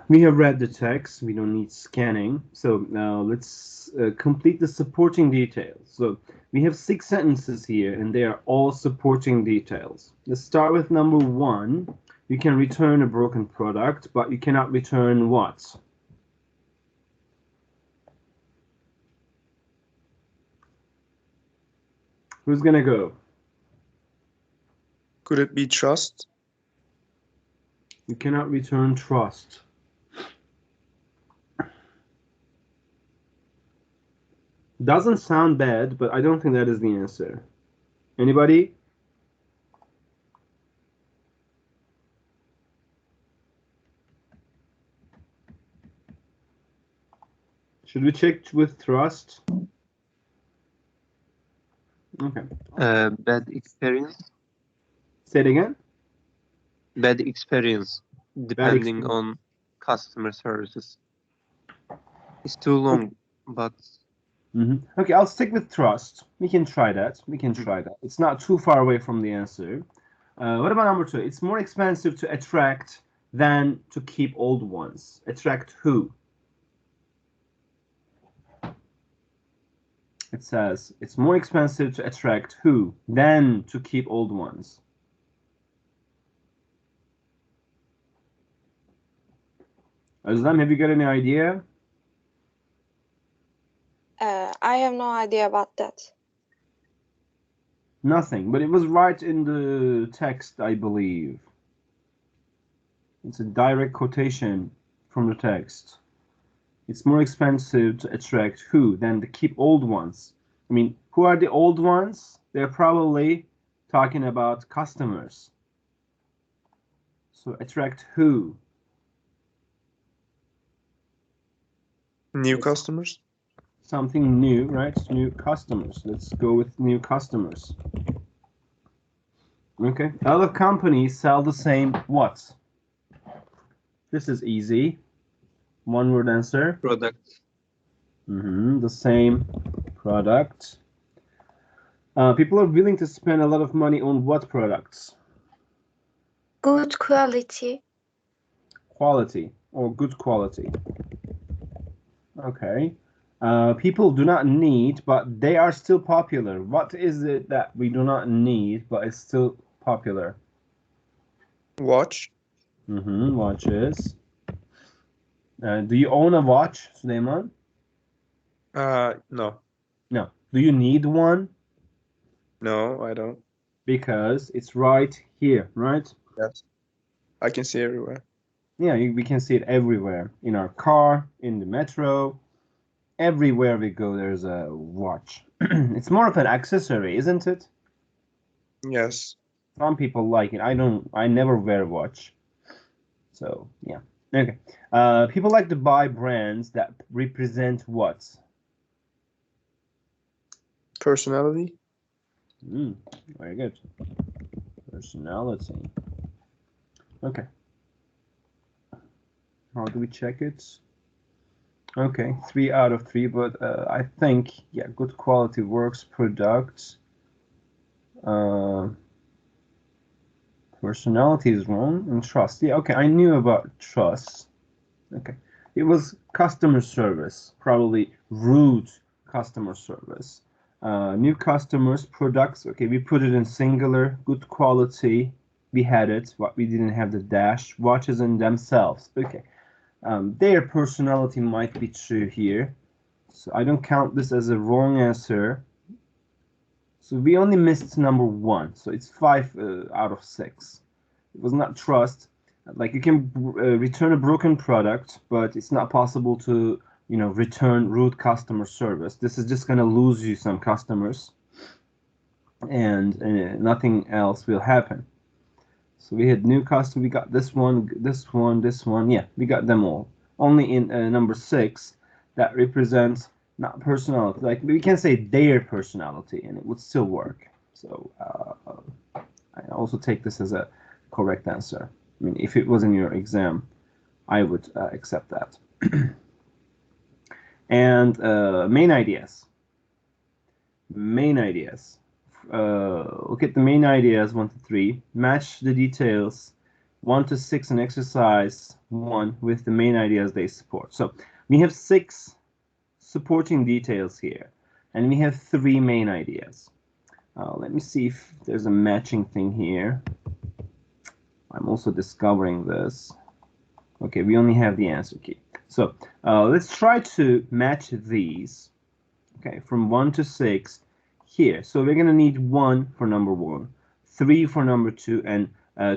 we have read the text. We don't need scanning. So now let's complete the supporting details. So we have 6 sentences here, and they are all supporting details. Let's start with number 1. You can return a broken product, but you cannot return what? Who's gonna go? Could it be trust? You cannot return trust. Doesn't sound bad, but I don't think that is the answer. Anybody? Should we check with trust? Okay. Bad experience. Say it again. Bad experience, depending on customer services. It's too long, but... Okay, I'll stick with trust. We can try that. It's not too far away from the answer. What about number 2? It's more expensive to attract than to keep old ones. Attract who? It says it's more expensive to attract who than to keep old ones. Özlem, have you got any idea? I have no idea about that. Nothing, but it was right in the text, I believe. It's a direct quotation from the text. It's more expensive to attract who than to keep old ones. I mean, who are the old ones? They're probably talking about customers. So attract who? New customers? Something new, right? New customers. Let's go with new customers. Okay. Other companies sell the same what? This is easy. One word answer. Product. The same product. People are willing to spend a lot of money on what products? Good quality. Quality or good quality. Okay. People do not need, but they are still popular. What is it that we do not need, but it's still popular? Watch. Watches. Do you own a watch, Süleyman? No. No. Do you need one? No, I don't. Because it's right here, right? Yes. I can see everywhere. Yeah, we can see it everywhere. In our car, in the metro, everywhere we go, there's a watch. It's more of an accessory, isn't it? Yes. Some people like it. I never wear a watch. So, yeah. Okay. People like to buy brands that represent what? Personality. Very good. Personality. Okay. How do we check it? Okay, 3 out of 3, but I think, yeah, good quality works, product. Personality is wrong, and trust. Yeah, okay, I knew about trust. Okay, it was customer service, probably rude customer service. New customers, products, okay, we put it in singular, good quality. We had it, but we didn't have the dash. Watches in themselves, okay. Their personality might be true here. So I don't count this as a wrong answer. So we only missed number 1. So it's 5 out of 6. It was not trust. Like you can return a broken product, but it's not possible to, return rude customer service. This is just going to lose you some customers. And nothing else will happen. So we had new customer, we got this one, this one, this one. Yeah, we got them all. Only in number 6 that represents not personality. Like we can say their personality and it would still work. So I also take this as a correct answer. I mean, if it was in your exam, I would accept that. And main ideas. Main ideas. Look at the main ideas 1 to 3. Match the details 1 to 6 in exercise 1 with the main ideas they support. So we have 6 supporting details here, and we have 3 main ideas. Let me see if there's a matching thing here. I'm also discovering this. Okay, we only have the answer key. So let's try to match these. Okay, from 1 to 6. Here, so we're gonna need 1 for number 1, 3 for number 2, and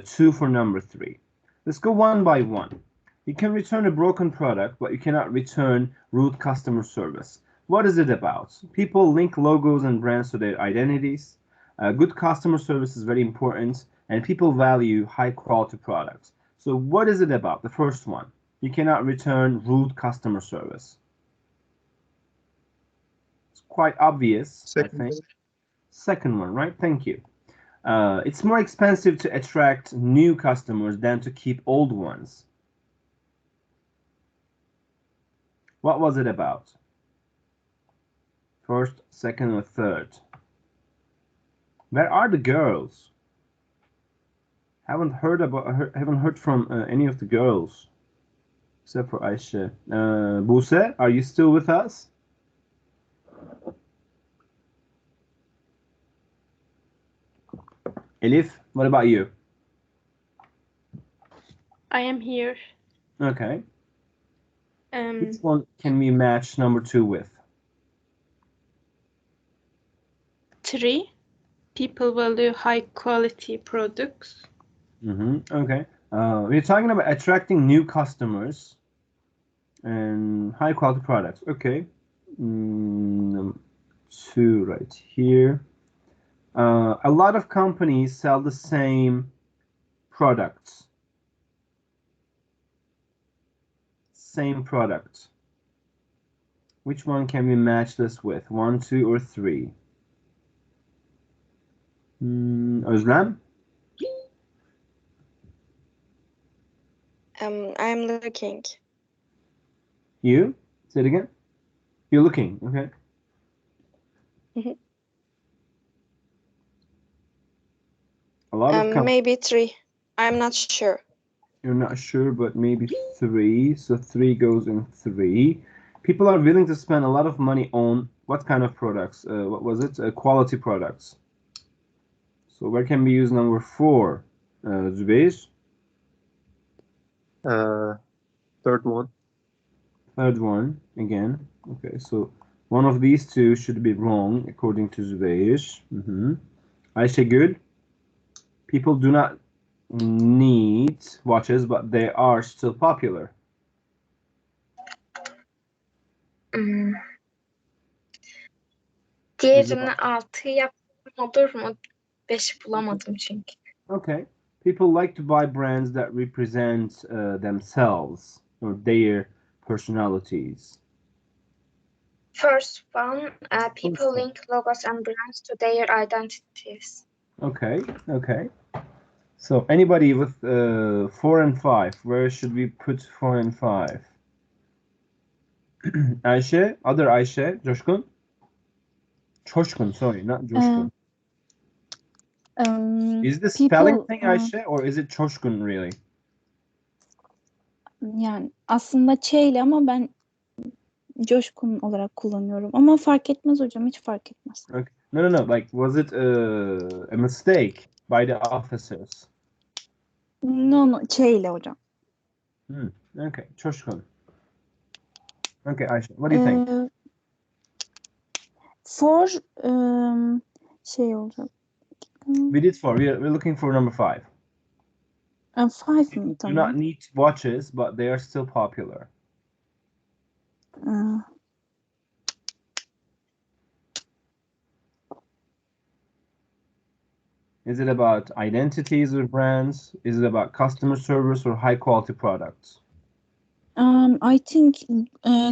2 for number 3. Let's go one by one. You can return a broken product, but you cannot return rude customer service. What is it about? People link logos and brands to their identities. Good customer service is very important, and people value high quality products. So what is it about? The first one, you cannot return rude customer service. Quite obvious, I think. Second one, right? Thank you. It's more expensive to attract new customers than to keep old ones. What was it about? First, second, or third? Where are the girls? Haven't heard from any of the girls, except for Aisha. Buse, are you still with us? Elif, what about you? I am here. Okay. Which one can we match number 2 with? 3. People value high quality products. Okay. We're talking about attracting new customers and high quality products. Okay. 2 right here. A lot of companies sell the same products. Same product. Which one can we match this with? 1, 2, or 3? Özlem? I'm looking. You? Say it again. You're looking, okay. Mhm. A lot of companies. Maybe 3. I'm not sure. You're not sure, but maybe 3. So 3 goes in 3. People are willing to spend a lot of money on what kind of products? What was it? Quality products. So where can we use number 4? Zübeyir? Third one. Third one, again. Okay, so one of these two should be wrong, according to Zübeyir. Ayşegül, people do not need watches, but they are still popular. Diğerini 6 yapsam olur mu? 5'i bulamadım çünkü. Okay. People like to buy brands that represent themselves or their personalities. First one, people link logos and brands to their identities. Okay, okay. So anybody with 4 and 5, where should we put 4 and 5? Ayşe, other Ayşe, Coşkun? Coşkun, sorry, not Coşkun. Is the spelling thing Ayşe or is it Coşkun really? Yani aslında Ç ile ama ben Coşkun olarak kullanıyorum. Ama fark etmez hocam, hiç fark etmez. Okay. No. Like, was it a mistake by the officers? No, Ç ile hocam. Okay, Coşkun. Okay, Ayşe, what do you think? For şey olacak. We did 4. We're looking for number 5. 5 mi? Do Tamam. not need watches, but they are still popular. Is it about identities or brands? Is it about customer service or high quality products? I think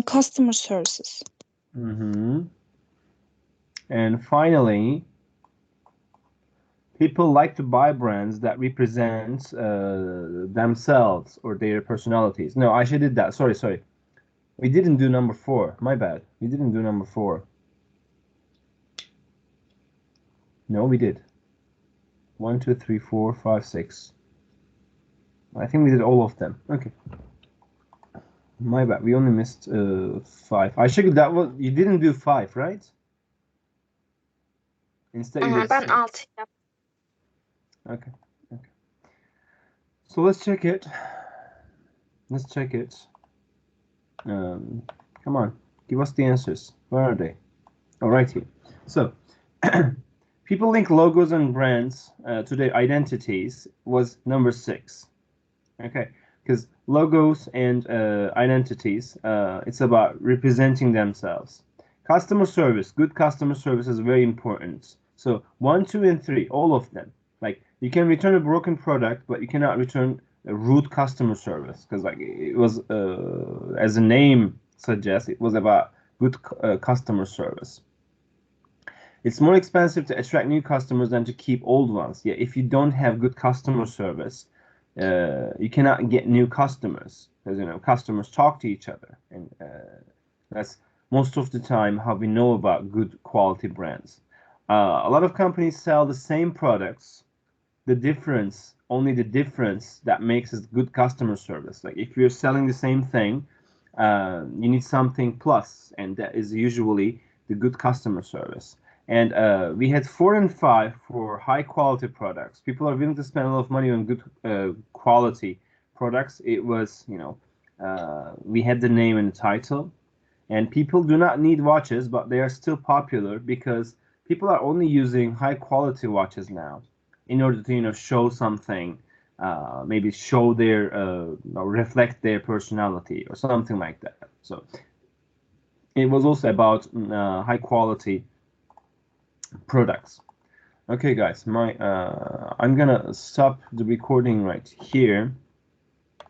customer services. And finally, people like to buy brands that represent themselves or their personalities. No, Ayşe did that. Sorry. We didn't do number 4. My bad. We didn't do number 4. No, we did. 1, 2, 3, 4, 5, 6. I think we did all of them. Okay. My bad. We only missed 5. Ayşegül, that was, you didn't do 5, right? Instead you did Ben 6. 6 yaptım. Okay. So let's check it. Come on, give us the answers. Where are they? Oh, right here. So, people link logos and brands to their identities was number 6. Okay, because logos and identities, it's about representing themselves. Customer service, good customer service is very important. So 1, 2, and 3, all of them. Like, you can return a broken product, but you cannot return a rude customer service, because like it was, as the name suggests, it was about good customer service. It's more expensive to attract new customers than to keep old ones. Yeah, if you don't have good customer service, you cannot get new customers, because customers talk to each other, and that's most of the time how we know about good quality brands. A lot of companies sell the same products. Only the difference that makes it good customer service. Like if you're selling the same thing, you need something plus, and that is usually the good customer service. And we had 4 and 5 for high quality products. People are willing to spend a lot of money on good quality products. It was, we had the name and the title. And people do not need watches, but they are still popular because people are only using high quality watches now in order to, show something, maybe show their, reflect their personality or something like that. So it was also about high quality products. Okay, guys, I'm gonna stop the recording right here.